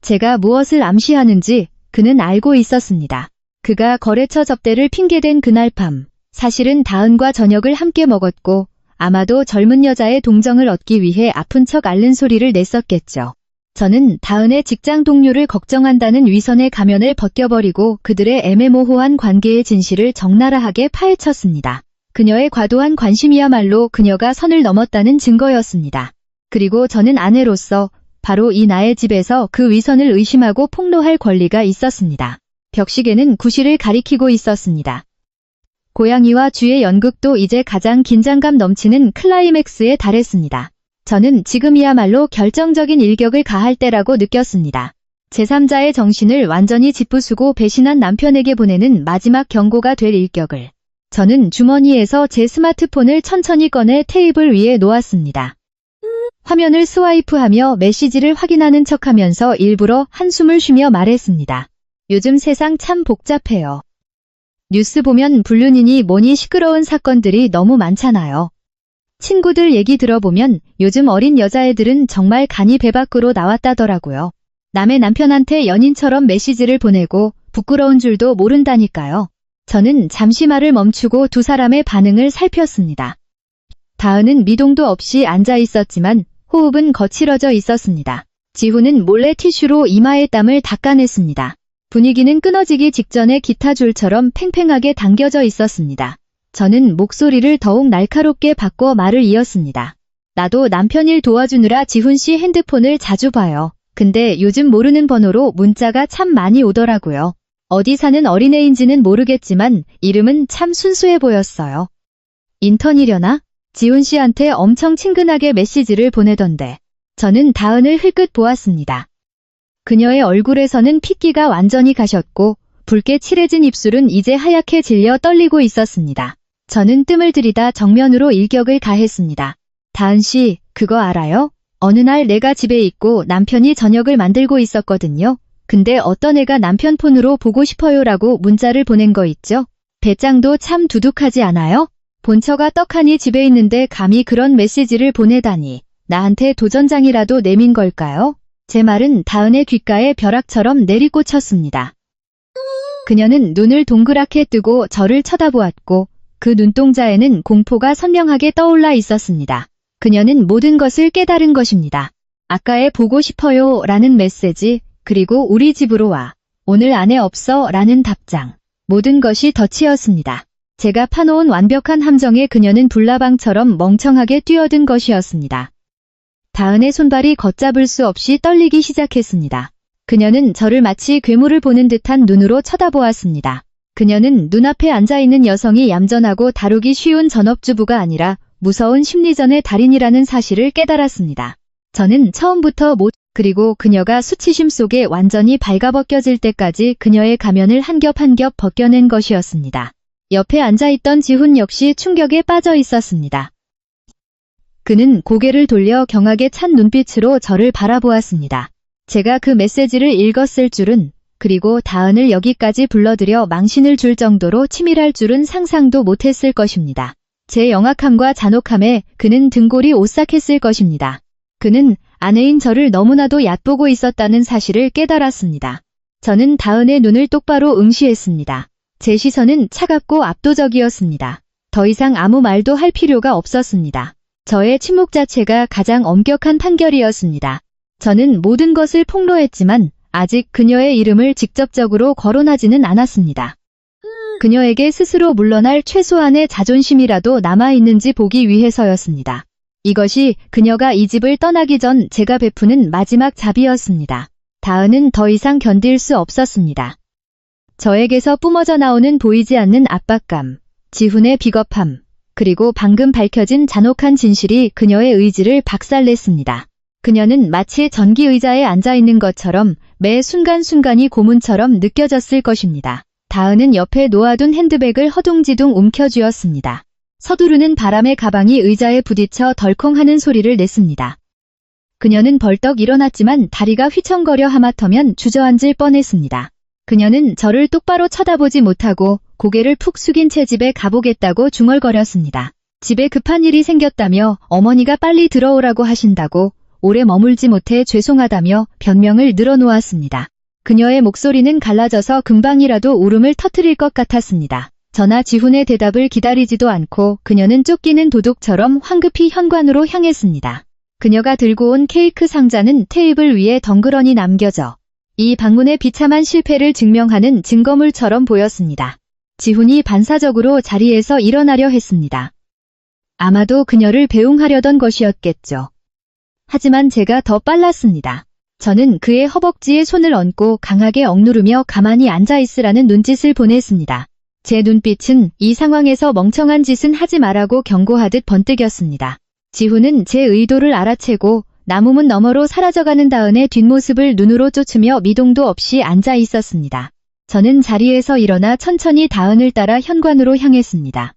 제가 무엇을 암시하는지 그는 알고 있었습니다. 그가 거래처 접대를 핑계댄 그날 밤, 사실은 다은과 저녁을 함께 먹었고 아마도 젊은 여자의 동정을 얻기 위해 아픈 척 앓는 소리를 냈었겠죠. 저는 다은의 직장 동료를 걱정한다는 위선의 가면을 벗겨버리고 그들의 애매모호한 관계의 진실을 적나라하게 파헤쳤습니다. 그녀의 과도한 관심이야말로 그녀가 선을 넘었다는 증거였습니다. 그리고 저는 아내로서 바로 이 나의 집에서 그 위선을 의심하고 폭로할 권리가 있었습니다. 벽시계는 9시를 가리키고 있었습니다. 고양이와 쥐의 연극도 이제 가장 긴장감 넘치는 클라이맥스에 달했습니다. 저는 지금이야말로 결정적인 일격을 가할 때라고 느꼈습니다. 제3자의 정신을 완전히 짓부수고 배신한 남편에게 보내는 마지막 경고가 될 일격을. 저는 주머니에서 제 스마트폰을 천천히 꺼내 테이블 위에 놓았습니다. 화면을 스와이프하며 메시지를 확인하는 척하면서 일부러 한숨을 쉬며 말했습니다. 요즘 세상 참 복잡해요. 뉴스 보면 불륜이니 뭐니 시끄러운 사건들이 너무 많잖아요. 친구들 얘기 들어보면 요즘 어린 여자애들은 정말 간이 배 밖으로 나왔다더라고요. 남의 남편한테 연인처럼 메시지를 보내고 부끄러운 줄도 모른다니까요. 저는 잠시 말을 멈추고 두 사람의 반응을 살폈습니다. 다은은 미동도 없이 앉아 있었지만 호흡은 거칠어져 있었습니다. 지훈은 몰래 티슈로 이마의 땀을 닦아냈습니다. 분위기는 끊어지기 직전에 기타 줄처럼 팽팽하게 당겨져 있었습니다. 저는 목소리를 더욱 날카롭게 바꿔 말을 이었습니다. 나도 남편 일 도와주느라 지훈 씨 핸드폰을 자주 봐요. 근데 요즘 모르는 번호로 문자가 참 많이 오더라고요. 어디 사는 어린애인지는 모르겠지만 이름은 참 순수해 보였어요. 인턴이려나? 지훈 씨한테 엄청 친근하게 메시지를 보내던데. 저는 다은을 흘끗 보았습니다. 그녀의 얼굴에서는 핏기가 완전히 가셨고 붉게 칠해진 입술은 이제 하얗게 질려 떨리고 있었습니다. 저는 뜸을 들이다 정면으로 일격을 가했습니다. 다은 씨, 그거 알아요? 어느 날 내가 집에 있고 남편이 저녁을 만들고 있었거든요. 근데 어떤 애가 남편 폰으로 보고 싶어요라고 문자를 보낸 거 있죠? 배짱도 참 두둑하지 않아요? 본처가 떡하니 집에 있는데 감히 그런 메시지를 보내다니. 나한테 도전장이라도 내민 걸까요? 제 말은 다은의 귓가에 벼락처럼 내리꽂혔습니다. 그녀는 눈을 동그랗게 뜨고 저를 쳐다보았고 그 눈동자에는 공포가 선명하게 떠올라 있었습니다. 그녀는 모든 것을 깨달은 것입니다. 아까의 보고 싶어요 라는 메시지, 그리고 우리 집으로 와. 오늘 아내 없어 라는 답장. 모든 것이 덫이었습니다. 제가 파놓은 완벽한 함정에 그녀는 불나방처럼 멍청하게 뛰어든 것이었습니다. 다은의 손발이 걷잡을 수 없이 떨리기 시작했습니다. 그녀는 저를 마치 괴물을 보는 듯한 눈으로 쳐다보았습니다. 그녀는 눈앞에 앉아있는 여성이 얌전하고 다루기 쉬운 전업주부가 아니라 무서운 심리전의 달인이라는 사실을 깨달았습니다. 저는 처음부터 그리고 그녀가 수치심 속에 완전히 발가벗겨질 때까지 그녀의 가면을 한 겹 한 겹 벗겨낸 것이었습니다. 옆에 앉아있던 지훈 역시 충격에 빠져 있었습니다. 그는 고개를 돌려 경악에 찬 눈빛으로 저를 바라보았습니다. 제가 그 메시지를 읽었을 줄은, 그리고 다은을 여기까지 불러들여 망신을 줄 정도로 치밀할 줄은 상상도 못했을 것입니다. 제 영악함과 잔혹함에 그는 등골이 오싹했을 것입니다. 그는 아내인 저를 너무나도 얕보고 있었다는 사실을 깨달았습니다. 저는 다은의 눈을 똑바로 응시했습니다. 제 시선은 차갑고 압도적이었습니다. 더 이상 아무 말도 할 필요가 없었습니다. 저의 침묵 자체가 가장 엄격한 판결이었습니다. 저는 모든 것을 폭로했지만 아직 그녀의 이름을 직접적으로 거론하지는 않았습니다. 그녀에게 스스로 물러날 최소한의 자존심이라도 남아있는지 보기 위해서였습니다. 이것이 그녀가 이 집을 떠나기 전 제가 베푸는 마지막 자비였습니다. 다은은 더 이상 견딜 수 없었습니다. 저에게서 뿜어져 나오는 보이지 않는 압박감, 지훈의 비겁함, 그리고 방금 밝혀진 잔혹한 진실이 그녀의 의지를 박살냈습니다. 그녀는 마치 전기 의자에 앉아있는 것처럼 매 순간순간이 고문처럼 느껴졌을 것입니다. 다은은 옆에 놓아둔 핸드백을 허둥지둥 움켜쥐었습니다. 서두르는 바람에 가방이 의자에 부딪혀 덜컹하는 소리를 냈습니다. 그녀는 벌떡 일어났지만 다리가 휘청거려 하마터면 주저앉을 뻔했습니다. 그녀는 저를 똑바로 쳐다보지 못하고 고개를 푹 숙인 채 집에 가보겠다고 중얼거렸습니다. 집에 급한 일이 생겼다며 어머니가 빨리 들어오라고 하신다고 오래 머물지 못해 죄송하다며 변명을 늘어놓았습니다. 그녀의 목소리는 갈라져서 금방이라도 울음을 터뜨릴 것 같았습니다. 저나 지훈의 대답을 기다리지도 않고 그녀는 쫓기는 도둑처럼 황급히 현관으로 향했습니다. 그녀가 들고 온 케이크 상자는 테이블 위에 덩그러니 남겨져 이 방문의 비참한 실패를 증명하는 증거물처럼 보였습니다. 지훈이 반사적으로 자리에서 일어나려 했습니다. 아마도 그녀를 배웅하려던 것이었겠죠. 하지만 제가 더 빨랐습니다. 저는 그의 허벅지에 손을 얹고 강하게 억누르며 가만히 앉아있으라는 눈짓을 보냈습니다. 제 눈빛은 이 상황에서 멍청한 짓은 하지 말라고 경고하듯 번뜩였습니다. 지훈은 제 의도를 알아채고 나무문 너머로 사라져가는 다은의 뒷모습을 눈으로 쫓으며 미동도 없이 앉아 있었습니다. 저는 자리에서 일어나 천천히 다은을 따라 현관으로 향했습니다.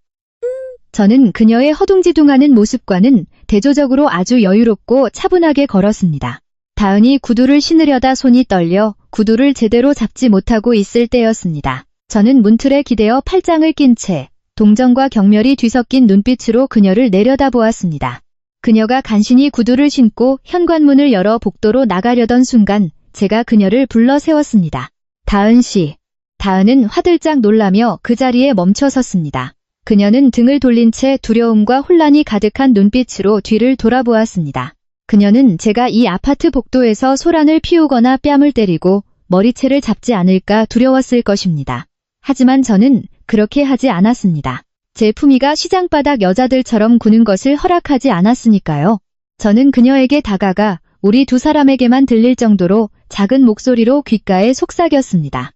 저는 그녀의 허둥지둥하는 모습과는 대조적으로 아주 여유롭고 차분하게 걸었습니다. 다은이 구두를 신으려다 손이 떨려 구두를 제대로 잡지 못하고 있을 때였습니다. 저는 문틀에 기대어 팔짱을 낀 채 동정과 경멸이 뒤섞인 눈빛으로 그녀를 내려다보았습니다. 그녀가 간신히 구두를 신고 현관문을 열어 복도로 나가려던 순간 제가 그녀를 불러 세웠습니다. 다은 씨. 다은은 화들짝 놀라며 그 자리에 멈춰 섰습니다. 그녀는 등을 돌린 채 두려움과 혼란이 가득한 눈빛으로 뒤를 돌아보았습니다. 그녀는 제가 이 아파트 복도에서 소란을 피우거나 뺨을 때리고 머리채를 잡지 않을까 두려웠을 것입니다. 하지만 저는 그렇게 하지 않았습니다. 제 품위가 시장바닥 여자들처럼 구는 것을 허락하지 않았으니까요. 저는 그녀에게 다가가 우리 두 사람에게만 들릴 정도로 작은 목소리로 귓가에 속삭였습니다.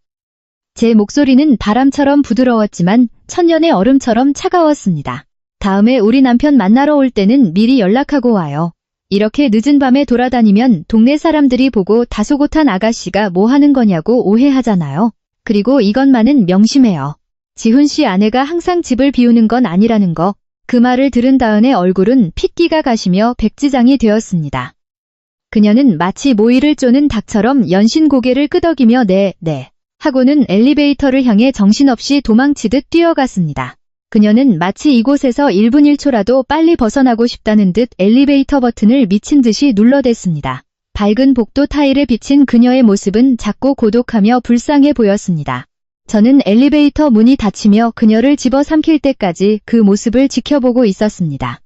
제 목소리는 바람처럼 부드러웠지만 천년의 얼음처럼 차가웠습니다. 다음에 우리 남편 만나러 올 때는 미리 연락하고 와요. 이렇게 늦은 밤에 돌아다니면 동네 사람들이 보고 다소곳한 아가씨가 뭐 하는 거냐고 오해하잖아요. 그리고 이것만은 명심해요. 지훈 씨 아내가 항상 집을 비우는 건 아니라는 거. 그 말을 들은 다은의 얼굴은 핏기가 가시며 백지장이 되었습니다. 그녀는 마치 모이를 쪼는 닭처럼 연신 고개를 끄덕이며 네 하고는 엘리베이터를 향해 정신없이 도망치듯 뛰어갔습니다. 그녀는 마치 이곳에서 1분 1초라도 빨리 벗어나고 싶다는 듯 엘리베이터 버튼을 미친 듯이 눌러댔습니다. 밝은 복도 타일에 비친 그녀의 모습은 작고 고독하며 불쌍해 보였습니다. 저는 엘리베이터 문이 닫히며 그녀를 집어삼킬 때까지 그 모습을 지켜보고 있었습니다.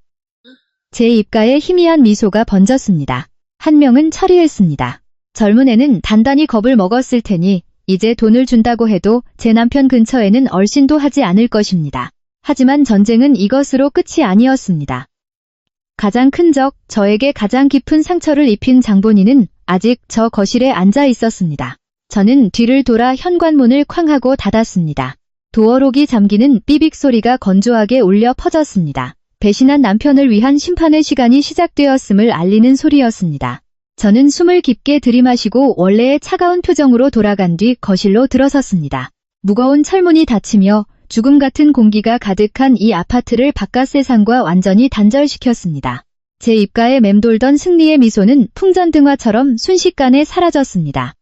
제 입가에 희미한 미소가 번졌습니다. 한 명은 처리했습니다. 젊은 애는 단단히 겁을 먹었을 테니 이제 돈을 준다고 해도 제 남편 근처에는 얼씬도 하지 않을 것입니다. 하지만 전쟁은 이것으로 끝이 아니었습니다. 가장 큰 적, 저에게 가장 깊은 상처를 입힌 장본인은 아직 저 거실에 앉아 있었습니다. 저는 뒤를 돌아 현관문을 쾅 하고 닫았습니다. 도어록이 잠기는 삐빅 소리가 건조하게 울려 퍼졌습니다. 배신한 남편을 위한 심판의 시간이 시작되었음을 알리는 소리였습니다. 저는 숨을 깊게 들이마시고 원래의 차가운 표정으로 돌아간 뒤 거실로 들어섰습니다. 무거운 철문이 닫히며 죽음 같은 공기가 가득한 이 아파트를 바깥 세상과 완전히 단절시켰습니다. 제 입가에 맴돌던 승리의 미소는 풍전등화처럼 순식간에 사라졌습니다.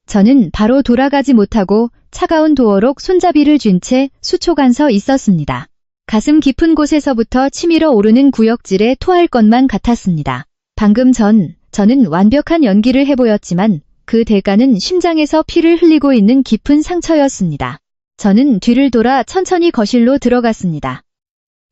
저는 바로 돌아가지 못하고 차가운 도어록 손잡이를 쥔 채 수초간 서 있었습니다. 가슴 깊은 곳에서부터 치밀어 오르는 구역질에 토할 것만 같았습니다. 방금 전 저는 완벽한 연기를 해보였지만 그 대가는 심장에서 피를 흘리고 있는 깊은 상처였습니다. 저는 뒤를 돌아 천천히 거실로 들어갔습니다.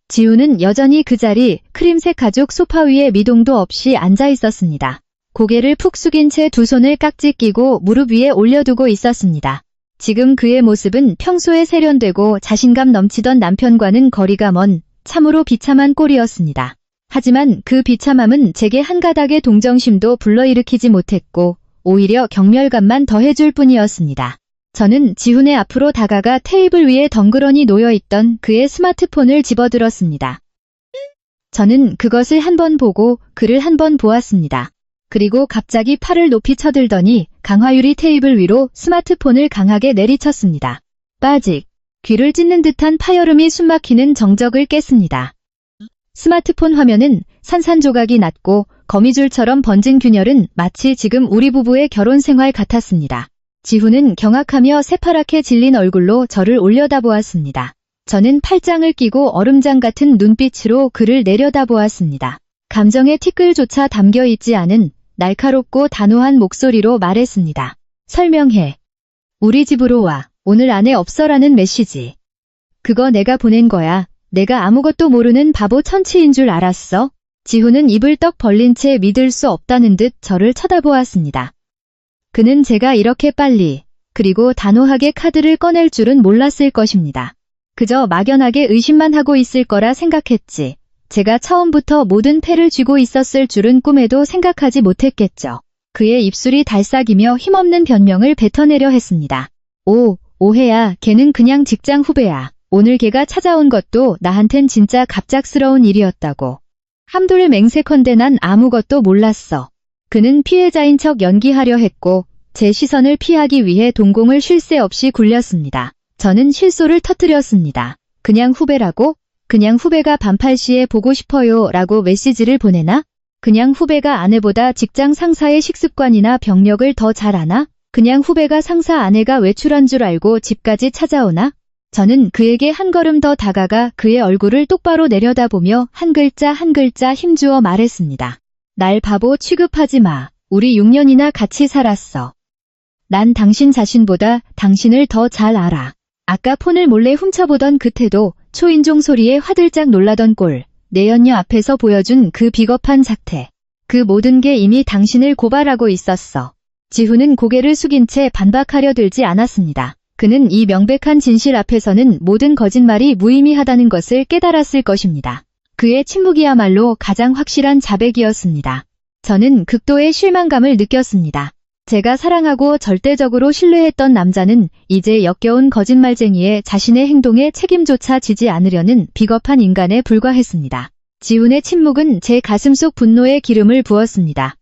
지훈은 여전히 그 자리 크림색 가죽 소파 위에 미동도 없이 앉아 있었습니다. 고개를 푹 숙인 채 두 손을 깍지 끼고 무릎 위에 올려두고 있었습니다. 지금 그의 모습은 평소에 세련되고 자신감 넘치던 남편과는 거리가 먼 참으로 비참한 꼴이었습니다. 하지만 그 비참함은 제게 한 가닥의 동정심도 불러일으키지 못했고 오히려 경멸감만 더해줄 뿐이었습니다. 저는 지훈의 앞으로 다가가 테이블 위에 덩그러니 놓여있던 그의 스마트폰을 집어들었습니다. 저는 그것을 한 번 보고 그를 한 번 보았습니다. 그리고 갑자기 팔을 높이 쳐들더니 강화유리 테이블 위로 스마트폰을 강하게 내리쳤습니다. 빠직, 귀를 찢는 듯한 파열음이 숨막히는 정적을 깼습니다. 스마트폰 화면은 산산조각이 났고 거미줄처럼 번진 균열은 마치 지금 우리 부부의 결혼 생활 같았습니다. 지훈은 경악하며 새파랗게 질린 얼굴로 저를 올려다보았습니다. 저는 팔짱을 끼고 얼음장 같은 눈빛으로 그를 내려다보았습니다. 감정의 티끌조차 담겨있지 않은 날카롭고 단호한 목소리로 말했습니다. 설명해. 우리 집으로 와. 오늘 안에 없어라는 메시지. 그거 내가 보낸 거야. 내가 아무것도 모르는 바보 천치인 줄 알았어? 지훈은 입을 떡 벌린 채 믿을 수 없다는 듯 저를 쳐다보았습니다. 그는 제가 이렇게 빨리, 그리고 단호하게 카드를 꺼낼 줄은 몰랐을 것입니다. 그저 막연하게 의심만 하고 있을 거라 생각했지. 제가 처음부터 모든 패를 쥐고 있었을 줄은 꿈에도 생각하지 못했겠죠. 그의 입술이 달싹이며 힘없는 변명을 뱉어내려 했습니다. 오해야. 걔는 그냥 직장 후배야. 오늘 걔가 찾아온 것도 나한텐 진짜 갑작스러운 일이었다고. 함돌 맹세컨대 난 아무것도 몰랐어. 그는 피해자인 척 연기하려 했고 제 시선을 피하기 위해 동공을 쉴 새 없이 굴렸습니다. 저는 실소를 터뜨렸습니다. 그냥 후배라고? 그냥 후배가 반팔시에 보고 싶어요 라고 메시지를 보내나? 그냥 후배가 아내보다 직장 상사의 식습관이나 병력을 더 잘 아나? 그냥 후배가 상사 아내가 외출한 줄 알고 집까지 찾아오나? 저는 그에게 한 걸음 더 다가가 그의 얼굴을 똑바로 내려다보며 한 글자 한 글자 힘주어 말했습니다. 날 바보 취급하지 마. 우리 6년이나 같이 살았어. 난 당신 자신보다 당신을 더 잘 알아. 아까 폰을 몰래 훔쳐보던 그 태도, 초인종 소리에 화들짝 놀라던 꼴, 내 연녀 앞에서 보여준 그 비겁한 작태. 그 모든 게 이미 당신을 고발하고 있었어. 지훈은 고개를 숙인 채 반박하려 들지 않았습니다. 그는 이 명백한 진실 앞에서는 모든 거짓말이 무의미하다는 것을 깨달았을 것입니다. 그의 침묵이야말로 가장 확실한 자백이었습니다. 저는 극도의 실망감을 느꼈습니다. 제가 사랑하고 절대적으로 신뢰했던 남자는 이제 역겨운 거짓말쟁이의 자신의 행동에 책임조차 지지 않으려는 비겁한 인간에 불과했습니다. 지훈의 침묵은 제 가슴속 분노에 기름을 부었습니다.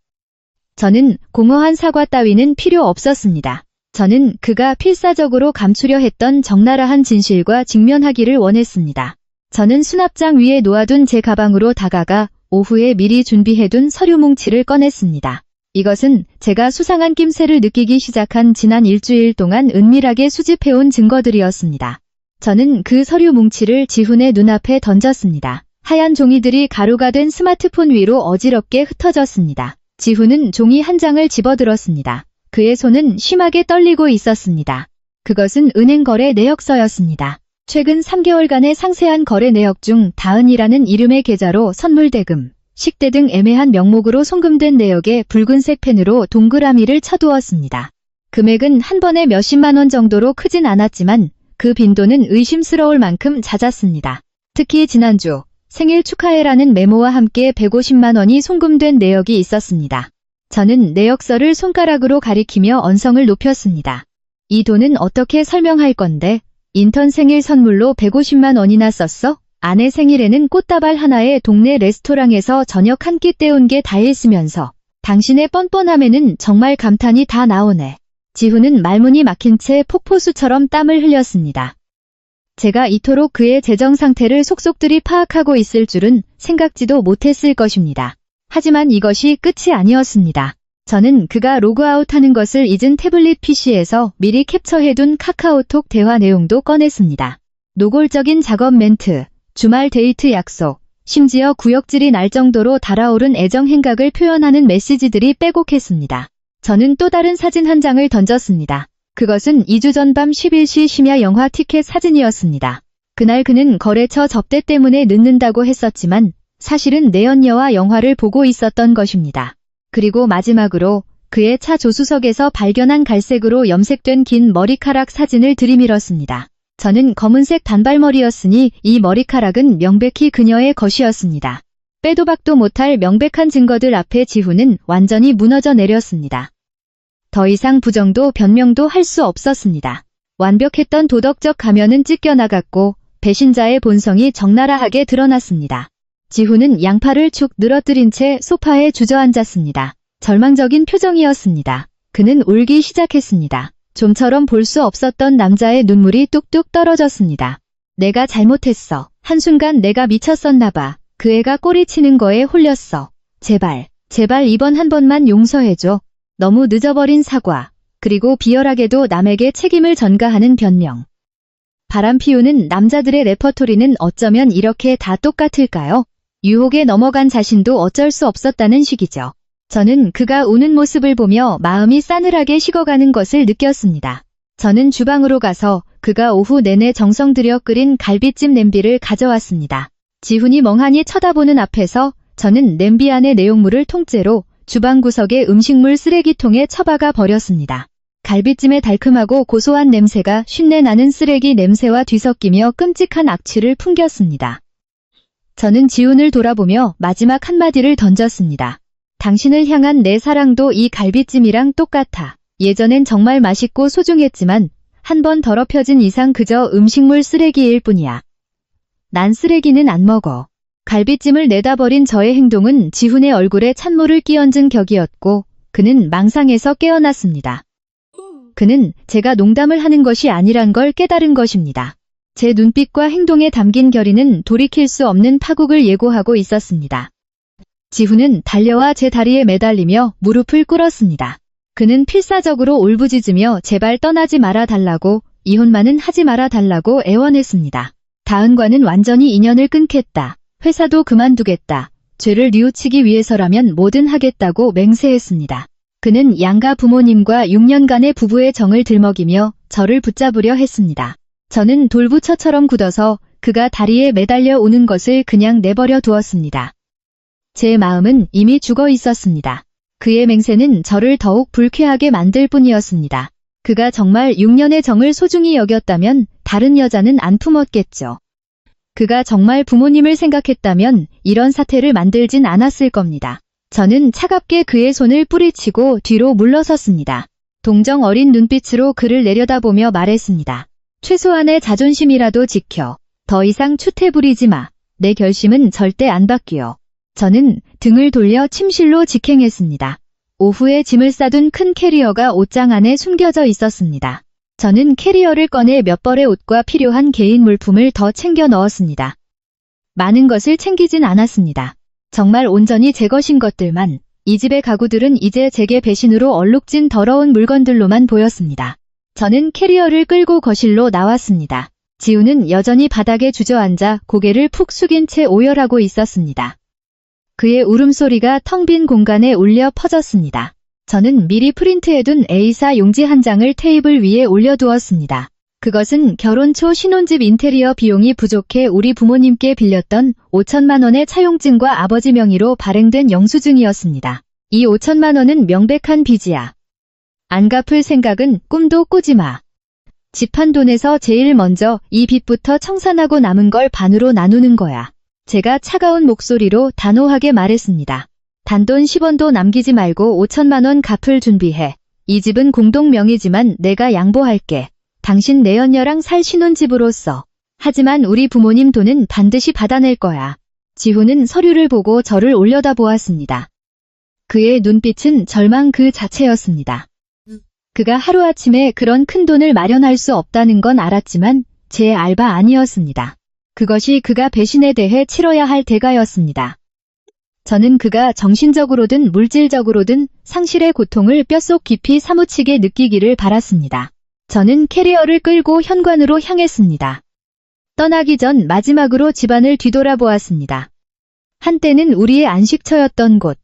저는 공허한 사과 따위는 필요 없었습니다. 저는 그가 필사적으로 감추려 했던 적나라한 진실과 직면하기를 원했습니다. 저는 수납장 위에 놓아둔 제 가방으로 다가가 오후에 미리 준비해둔 서류 뭉치를 꺼냈습니다. 이것은 제가 수상한 낌새를 느끼기 시작한 지난 일주일 동안 은밀하게 수집해온 증거들이었습니다. 저는 그 서류 뭉치를 지훈의 눈앞에 던졌습니다. 하얀 종이들이 가루가 된 스마트폰 위로 어지럽게 흩어졌습니다. 지훈은 종이 한 장을 집어들었습니다. 그의 손은 심하게 떨리고 있었습니다. 그것은 은행 거래 내역서였습니다. 최근 3개월간의 상세한 거래 내역 중 다은이라는 이름의 계좌로 선물 대금, 식대 등 애매한 명목으로 송금된 내역에 붉은색 펜으로 동그라미를 쳐두었습니다. 금액은 한 번에 몇십만 원 정도로 크진 않았지만 그 빈도는 의심스러울 만큼 잦았습니다. 특히 지난주 생일 축하해라는 메모와 함께 150만 원이 송금된 내역이 있었습니다. 저는 내역서를 손가락으로 가리키며 언성을 높였습니다. 이 돈은 어떻게 설명할 건데? 인턴 생일 선물로 150만 원이나 썼어? 아내 생일에는 꽃다발 하나에 동네 레스토랑에서 저녁 한 끼 때운 게 다 있으면서 당신의 뻔뻔함에는 정말 감탄이 다 나오네. 지훈은 말문이 막힌 채 폭포수처럼 땀을 흘렸습니다. 제가 이토록 그의 재정 상태를 속속들이 파악하고 있을 줄은 생각지도 못했을 것입니다. 하지만 이것이 끝이 아니었습니다. 저는 그가 로그아웃하는 것을 잊은 태블릿 PC에서 미리 캡처해둔 카카오톡 대화 내용도 꺼냈습니다. 노골적인 작업 멘트, 주말 데이트 약속, 심지어 구역질이 날 정도로 달아오른 애정 행각을 표현하는 메시지들이 빼곡했습니다. 저는 또 다른 사진 한 장을 던졌습니다. 그것은 2주 전 밤 11시 심야 영화 티켓 사진이었습니다. 그날 그는 거래처 접대 때문에 늦는다고 했었지만 사실은 내연녀와 영화를 보고 있었던 것입니다. 그리고 마지막으로 그의 차 조수석에서 발견한 갈색으로 염색된 긴 머리카락 사진을 들이밀었습니다. 저는 검은색 단발머리였으니 이 머리카락은 명백히 그녀의 것이었습니다. 빼도 박도 못할 명백한 증거들 앞에 지훈은 완전히 무너져 내렸습니다. 더 이상 부정도 변명도 할 수 없었습니다. 완벽했던 도덕적 가면은 찢겨나갔고 배신자의 본성이 적나라하게 드러났습니다. 지훈은 양팔을 축 늘어뜨린 채 소파에 주저앉았습니다. 절망적인 표정이었습니다. 그는 울기 시작했습니다. 좀처럼 볼 수 없었던 남자의 눈물이 뚝뚝 떨어졌습니다. 내가 잘못했어. 한순간 내가 미쳤었나 봐. 그 애가 꼬리치는 거에 홀렸어. 제발 이번 한 번만 용서해줘. 너무 늦어버린 사과. 그리고 비열하게도 남에게 책임을 전가하는 변명. 바람 피우는 남자들의 레퍼토리는 어쩌면 이렇게 다 똑같을까요? 유혹에 넘어간 자신도 어쩔 수 없었다는 식이죠. 저는 그가 우는 모습을 보며 마음이 싸늘하게 식어가는 것을 느꼈습니다. 저는 주방으로 가서 그가 오후 내내 정성 들여 끓인 갈비찜 냄비를 가져왔습니다. 지훈이 멍하니 쳐다보는 앞에서 저는 냄비 안의 내용물을 통째로 주방 구석의 음식물 쓰레기통에 처박아 버렸습니다. 갈비찜의 달콤하고 고소한 냄새가 쉰내 나는 쓰레기 냄새와 뒤섞이며 끔찍한 악취를 풍겼습니다. 저는 지훈을 돌아보며 마지막 한마디를 던졌습니다. 당신을 향한 내 사랑도 이 갈비찜이랑 똑같아. 예전엔 정말 맛있고 소중했지만 한 번 더럽혀진 이상 그저 음식물 쓰레기일 뿐이야. 난 쓰레기는 안 먹어. 갈비찜을 내다버린 저의 행동은 지훈의 얼굴에 찬물을 끼얹은 격이었고 그는 망상에서 깨어났습니다. 그는 제가 농담을 하는 것이 아니란 걸 깨달은 것입니다. 제 눈빛과 행동에 담긴 결의는 돌이킬 수 없는 파국을 예고하고 있었습니다. 지훈은 달려와 제 다리에 매달리며 무릎을 꿇었습니다. 그는 필사적으로 울부짖으며 제발 떠나지 말아 달라고, 이혼만은 하지 말아 달라고 애원했습니다. 다은과는 완전히 인연을 끊겠다. 회사도 그만두겠다. 죄를 뉘우치기 위해서라면 뭐든 하겠다고 맹세했습니다. 그는 양가 부모님과 6년간의 부부의 정을 들먹이며 저를 붙잡으려 했습니다. 저는 돌부처처럼 굳어서 그가 다리에 매달려 오는 것을 그냥 내버려 두었습니다. 제 마음은 이미 죽어 있었습니다. 그의 맹세는 저를 더욱 불쾌하게 만들 뿐이었습니다. 그가 정말 6년의 정을 소중히 여겼다면 다른 여자는 안 품었겠죠. 그가 정말 부모님을 생각했다면 이런 사태를 만들진 않았을 겁니다. 저는 차갑게 그의 손을 뿌리치고 뒤로 물러섰습니다. 동정 어린 눈빛으로 그를 내려다보며 말했습니다. 최소한의 자존심이라도 지켜. 더 이상 추태 부리지 마. 내 결심은 절대 안 바뀌어. 저는 등을 돌려 침실로 직행했습니다. 오후에 짐을 싸둔 큰 캐리어가 옷장 안에 숨겨져 있었습니다. 저는 캐리어를 꺼내 몇 벌의 옷과 필요한 개인 물품을 더 챙겨 넣었습니다. 많은 것을 챙기진 않았습니다. 정말 온전히 제 것인 것들만. 이 집의 가구들은 이제 제게 배신으로 얼룩진 더러운 물건들로만 보였습니다. 저는 캐리어를 끌고 거실로 나왔습니다. 지훈은 여전히 바닥에 주저앉아 고개를 푹 숙인 채 오열하고 있었습니다. 그의 울음소리가 텅 빈 공간에 울려 퍼졌습니다. 저는 미리 프린트해둔 A사 용지 한 장을 테이블 위에 올려두었습니다. 그것은 결혼 초 신혼집 인테리어 비용이 부족해 우리 부모님께 빌렸던 5천만 원의 차용증과 아버지 명의로 발행된 영수증이었습니다. 이 5천만 원은 명백한 빚이야. 안 갚을 생각은 꿈도 꾸지 마. 집한 돈에서 제일 먼저 이 빚부터 청산하고 남은 걸 반으로 나누는 거야. 제가 차가운 목소리로 단호하게 말했습니다. 단돈 10원도 남기지 말고 5천만 원 갚을 준비해. 이 집은 공동 명의지만 내가 양보할게. 당신 내연녀랑 살 신혼집으로서. 하지만 우리 부모님 돈은 반드시 받아낼 거야. 지훈은 서류를 보고 저를 올려다보았습니다. 그의 눈빛은 절망 그 자체였습니다. 그가 하루아침에 그런 큰 돈을 마련할 수 없다는 건 알았지만 제 알바 아니었습니다. 그것이 그가 배신에 대해 치러야 할 대가였습니다. 저는 그가 정신적으로든 물질적으로든 상실의 고통을 뼛속 깊이 사무치게 느끼기를 바랐습니다. 저는 캐리어를 끌고 현관으로 향했습니다. 떠나기 전 마지막으로 집안을 뒤돌아보았습니다. 한때는 우리의 안식처였던 곳.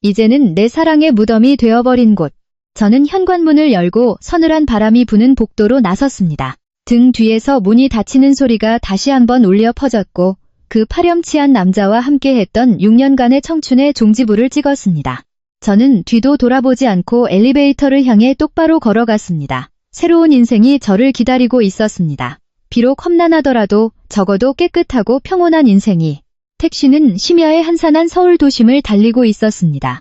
이제는 내 사랑의 무덤이 되어버린 곳. 저는 현관문을 열고 서늘한 바람이 부는 복도로 나섰습니다. 등 뒤에서 문이 닫히는 소리가 다시 한번 울려 퍼졌고 그 파렴치한 남자와 함께했던 6년간의 청춘의 종지부를 찍었습니다. 저는 뒤도 돌아보지 않고 엘리베이터를 향해 똑바로 걸어갔습니다. 새로운 인생이 저를 기다리고 있었습니다. 비록 험난하더라도 적어도 깨끗하고 평온한 인생이. 택시는 심야의 한산한 서울 도심을 달리고 있었습니다.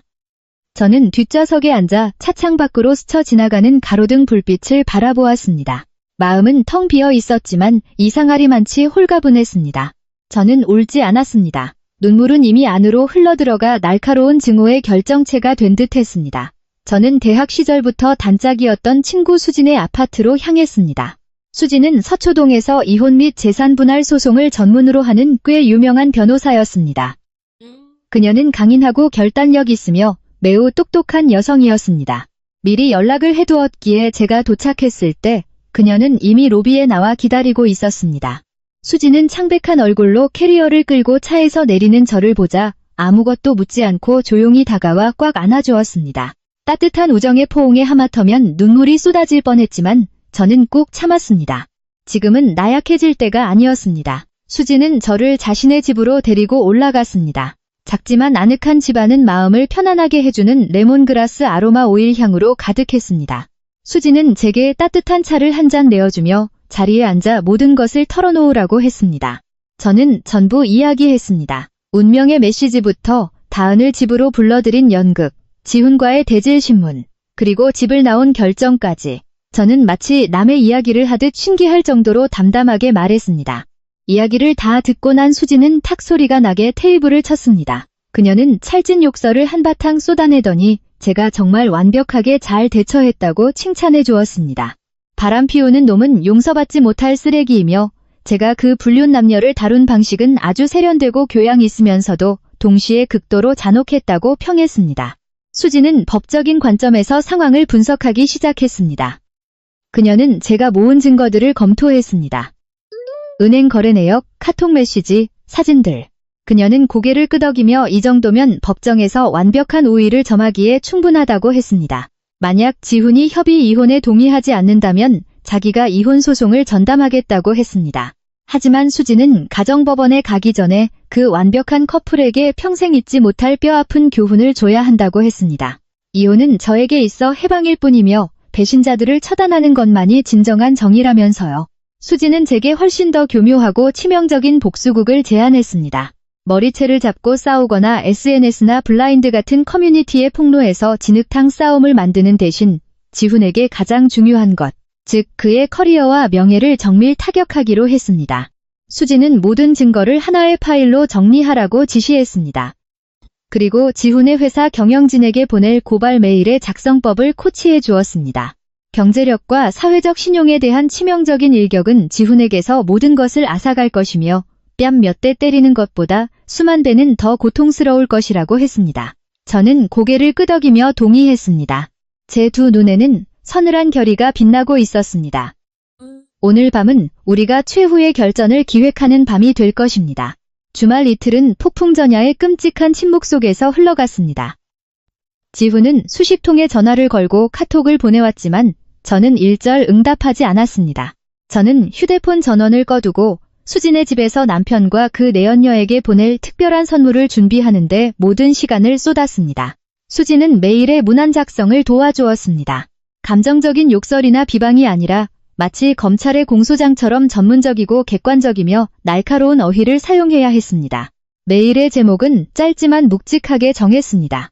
저는 뒷좌석에 앉아 차창 밖으로 스쳐 지나가는 가로등 불빛을 바라보았습니다. 마음은 텅 비어 있었지만 이상하리만치 홀가분했습니다. 저는 울지 않았습니다. 눈물은 이미 안으로 흘러들어가 날카로운 증오의 결정체가 된 듯했습니다. 저는 대학 시절부터 단짝이었던 친구 수진의 아파트로 향했습니다. 수진은 서초동에서 이혼 및 재산 분할 소송을 전문으로 하는 꽤 유명한 변호사였습니다. 그녀는 강인하고 결단력 있으며 매우 똑똑한 여성이었습니다. 미리 연락을 해두었기에 제가 도착했을 때 그녀는 이미 로비에 나와 기다리고 있었습니다. 수지는 창백한 얼굴로 캐리어를 끌고 차에서 내리는 저를 보자 아무것도 묻지 않고 조용히 다가와 꽉 안아주었습니다. 따뜻한 우정의 포옹에 하마터면 눈물이 쏟아질 뻔했지만 저는 꾹 참았습니다. 지금은 나약해질 때가 아니었습니다. 수지는 저를 자신의 집으로 데리고 올라갔습니다. 작지만 아늑한 집안은 마음을 편안하게 해주는 레몬그라스 아로마 오일 향으로 가득했습니다. 수지는 제게 따뜻한 차를 한 잔 내어주며 자리에 앉아 모든 것을 털어놓으라고 했습니다. 저는 전부 이야기했습니다. 운명의 메시지부터 다은을 집으로 불러들인 연극, 지훈과의 대질신문, 그리고 집을 나온 결정까지. 저는 마치 남의 이야기를 하듯 신기할 정도로 담담하게 말했습니다. 이야기를 다 듣고 난 수지는 탁 소리가 나게 테이블을 쳤습니다. 그녀는 찰진 욕설을 한바탕 쏟아내더니 제가 정말 완벽하게 잘 대처했다고 칭찬해 주었습니다. 바람 피우는 놈은 용서받지 못할 쓰레기이며 제가 그 불륜 남녀를 다룬 방식은 아주 세련되고 교양 있으면서도 동시에 극도로 잔혹했다고 평했습니다. 수지는 법적인 관점에서 상황을 분석하기 시작했습니다. 그녀는 제가 모은 증거들을 검토했습니다. 은행 거래 내역, 카톡 메시지, 사진들. 그녀는 고개를 끄덕이며 이 정도면 법정에서 완벽한 우위를 점하기에 충분하다고 했습니다. 만약 지훈이 협의 이혼에 동의하지 않는다면 자기가 이혼 소송을 전담하겠다고 했습니다. 하지만 수지는 가정법원에 가기 전에 그 완벽한 커플에게 평생 잊지 못할 뼈아픈 교훈을 줘야 한다고 했습니다. 이혼은 저에게 있어 해방일 뿐이며 배신자들을 처단하는 것만이 진정한 정의라면서요. 수지는 제게 훨씬 더 교묘하고 치명적인 복수극을 제안했습니다. 머리채를 잡고 싸우거나 SNS나 블라인드 같은 커뮤니티에 폭로해서 진흙탕 싸움을 만드는 대신 지훈에게 가장 중요한 것, 즉 그의 커리어와 명예를 정밀 타격하기로 했습니다. 수지는 모든 증거를 하나의 파일로 정리하라고 지시했습니다. 그리고 지훈의 회사 경영진에게 보낼 고발 메일의 작성법을 코치해 주었습니다. 경제력과 사회적 신용에 대한 치명적인 일격은 지훈에게서 모든 것을 앗아갈 것이며 뺨 몇 대 때리는 것보다 수만 배는 더 고통스러울 것이라고 했습니다. 저는 고개를 끄덕이며 동의했습니다. 제 두 눈에는 서늘한 결의가 빛나고 있었습니다. 오늘 밤은 우리가 최후의 결전을 기획하는 밤이 될 것입니다. 주말 이틀은 폭풍전야의 끔찍한 침묵 속에서 흘러갔습니다. 지훈은 수십 통의 전화를 걸고 카톡을 보내왔지만 저는 일절 응답하지 않았습니다. 저는 휴대폰 전원을 꺼두고 수진의 집에서 남편과 그 내연녀에게 보낼 특별한 선물을 준비하는데 모든 시간을 쏟았습니다. 수진은 메일의 문안 작성을 도와주었습니다. 감정적인 욕설이나 비방이 아니라 마치 검찰의 공소장처럼 전문적이고 객관적이며 날카로운 어휘를 사용해야 했습니다. 메일의 제목은 짧지만 묵직하게 정했습니다.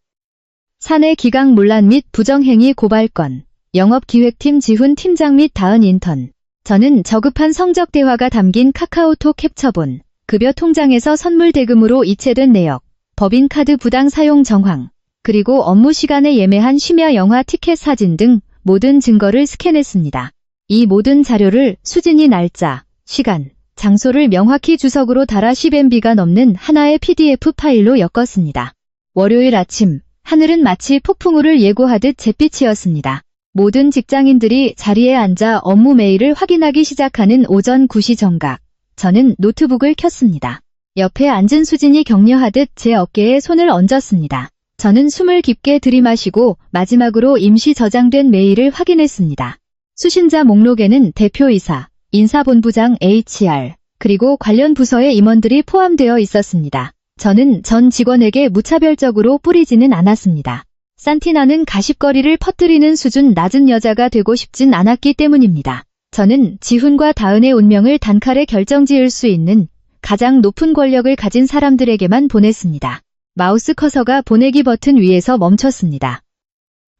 사내 기강 문란 및 부정행위 고발건, 영업기획팀 지훈 팀장 및 다은 인턴. 저는 저급한 성적 대화가 담긴 카카오톡 캡처본, 급여 통장에서 선물 대금으로 이체된 내역, 법인카드 부당 사용 정황, 그리고 업무 시간에 예매한 심야 영화 티켓 사진 등 모든 증거를 스캔했습니다. 이 모든 자료를 수진이 날짜, 시간, 장소를 명확히 주석으로 달아 10MB가 넘는 하나의 PDF 파일로 엮었습니다. 월요일 아침, 하늘은 마치 폭풍우를 예고하듯 잿빛이었습니다. 모든 직장인들이 자리에 앉아 업무 메일을 확인하기 시작하는 오전 9시 정각. 저는 노트북을 켰습니다. 옆에 앉은 수진이 격려하듯 제 어깨에 손을 얹었습니다. 저는 숨을 깊게 들이마시고 마지막으로 임시 저장된 메일을 확인했습니다. 수신자 목록에는 대표이사, 인사본부장 HR, 그리고 관련 부서의 임원들이 포함되어 있었습니다. 저는 전 직원에게 무차별적으로 뿌리지는 않았습니다. 산티나는 가십거리를 퍼뜨리는 수준 낮은 여자가 되고 싶진 않았기 때문입니다. 저는 지훈과 다은의 운명을 단칼에 결정지을 수 있는 가장 높은 권력을 가진 사람들에게만 보냈습니다. 마우스 커서가 보내기 버튼 위에서 멈췄습니다.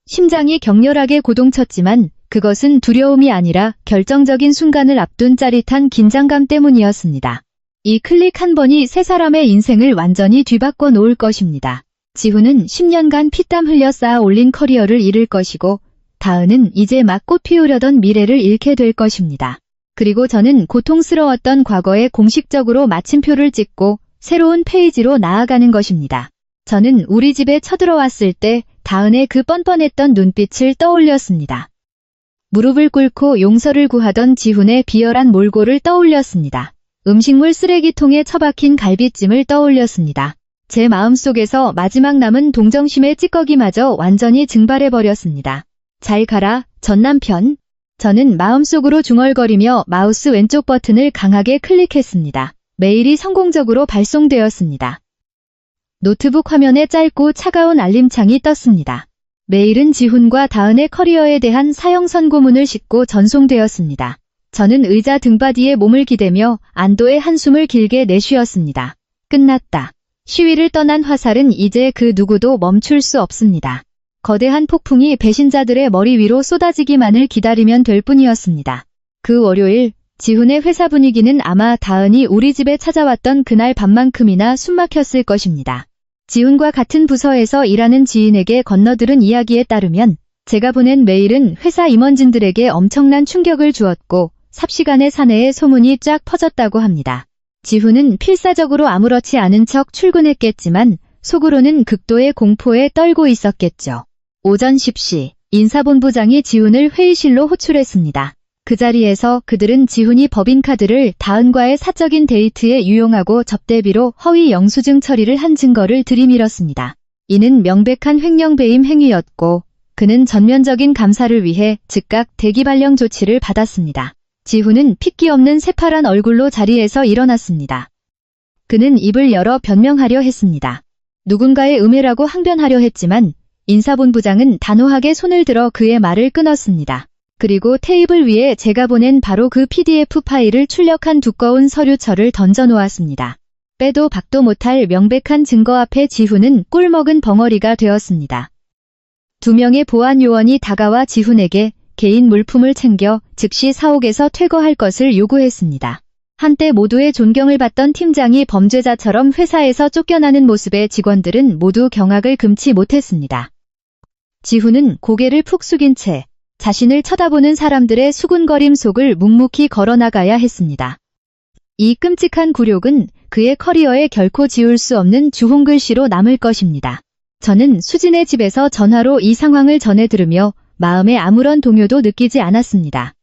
심장이 격렬하게 고동쳤지만 그것은 두려움이 아니라 결정적인 순간을 앞둔 짜릿한 긴장감 때문이었습니다. 이 클릭 한 번이 세 사람의 인생을 완전히 뒤바꿔 놓을 것입니다. 지훈은 10년간 피땀 흘려 쌓아 올린 커리어를 잃을 것이고 다은은 이제 막 꽃 피우려던 미래를 잃게 될 것입니다. 그리고 저는 고통스러웠던 과거에 공식적으로 마침표를 찍고 새로운 페이지로 나아가는 것입니다. 저는 우리 집에 쳐들어왔을 때 다은의 그 뻔뻔했던 눈빛을 떠올렸습니다. 무릎을 꿇고 용서를 구하던 지훈의 비열한 몰골을 떠올렸습니다. 음식물 쓰레기통에 처박힌 갈비찜을 떠올렸습니다. 제 마음속에서 마지막 남은 동정심의 찌꺼기마저 완전히 증발해버렸습니다. 잘 가라, 전 남편. 저는 마음속으로 중얼거리며 마우스 왼쪽 버튼을 강하게 클릭했습니다. 메일이 성공적으로 발송되었습니다. 노트북 화면에 짧고 차가운 알림창이 떴습니다. 메일은 지훈과 다은의 커리어에 대한 사형 선고문을 싣고 전송되었습니다. 저는 의자 등받이에 몸을 기대며 안도의 한숨을 길게 내쉬었습니다. 끝났다. 시위를 떠난 화살은 이제 그 누구도 멈출 수 없습니다. 거대한 폭풍이 배신자들의 머리 위로 쏟아지기만을 기다리면 될 뿐이었습니다. 그 월요일, 지훈의 회사 분위기는 아마 다은이 우리 집에 찾아왔던 그날 밤만큼이나 숨막혔을 것입니다. 지훈과 같은 부서에서 일하는 지인에게 건너들은 이야기에 따르면 제가 보낸 메일은 회사 임원진들에게 엄청난 충격을 주었고 삽시간에 사내에 소문이 쫙 퍼졌다고 합니다. 지훈은 필사적으로 아무렇지 않은 척 출근했겠지만 속으로는 극도의 공포에 떨고 있었겠죠. 오전 10시, 인사본부장이 지훈을 회의실로 호출했습니다. 그 자리에서 그들은 지훈이 법인카드를 다은과의 사적인 데이트에 유용하고 접대비로 허위 영수증 처리를 한 증거를 들이밀었습니다. 이는 명백한 횡령배임 행위였고 그는 전면적인 감사를 위해 즉각 대기 발령 조치를 받았습니다. 지훈은 핏기 없는 새파란 얼굴로 자리에서 일어났습니다. 그는 입을 열어 변명하려 했습니다. 누군가의 음해라고 항변하려 했지만 인사본부장은 단호하게 손을 들어 그의 말을 끊었습니다. 그리고 테이블 위에 제가 보낸 바로 그 PDF 파일을 출력한 두꺼운 서류철을 던져놓았습니다. 빼도 박도 못할 명백한 증거 앞에 지훈은 꿀먹은 벙어리가 되었습니다. 2명의 보안 요원이 다가와 지훈에게 개인 물품을 챙겨 즉시 사옥에서 퇴거할 것을 요구했습니다. 한때 모두의 존경을 받던 팀장이 범죄자처럼 회사에서 쫓겨나는 모습에 직원들은 모두 경악을 금치 못했습니다. 지훈은 고개를 푹 숙인 채 자신을 쳐다보는 사람들의 수군거림 속을 묵묵히 걸어나가야 했습니다. 이 끔찍한 굴욕은 그의 커리어에 결코 지울 수 없는 주홍글씨로 남을 것입니다. 저는 수진의 집에서 전화로 이 상황을 전해 들으며 마음에 아무런 동요도 느끼지 않았습니다.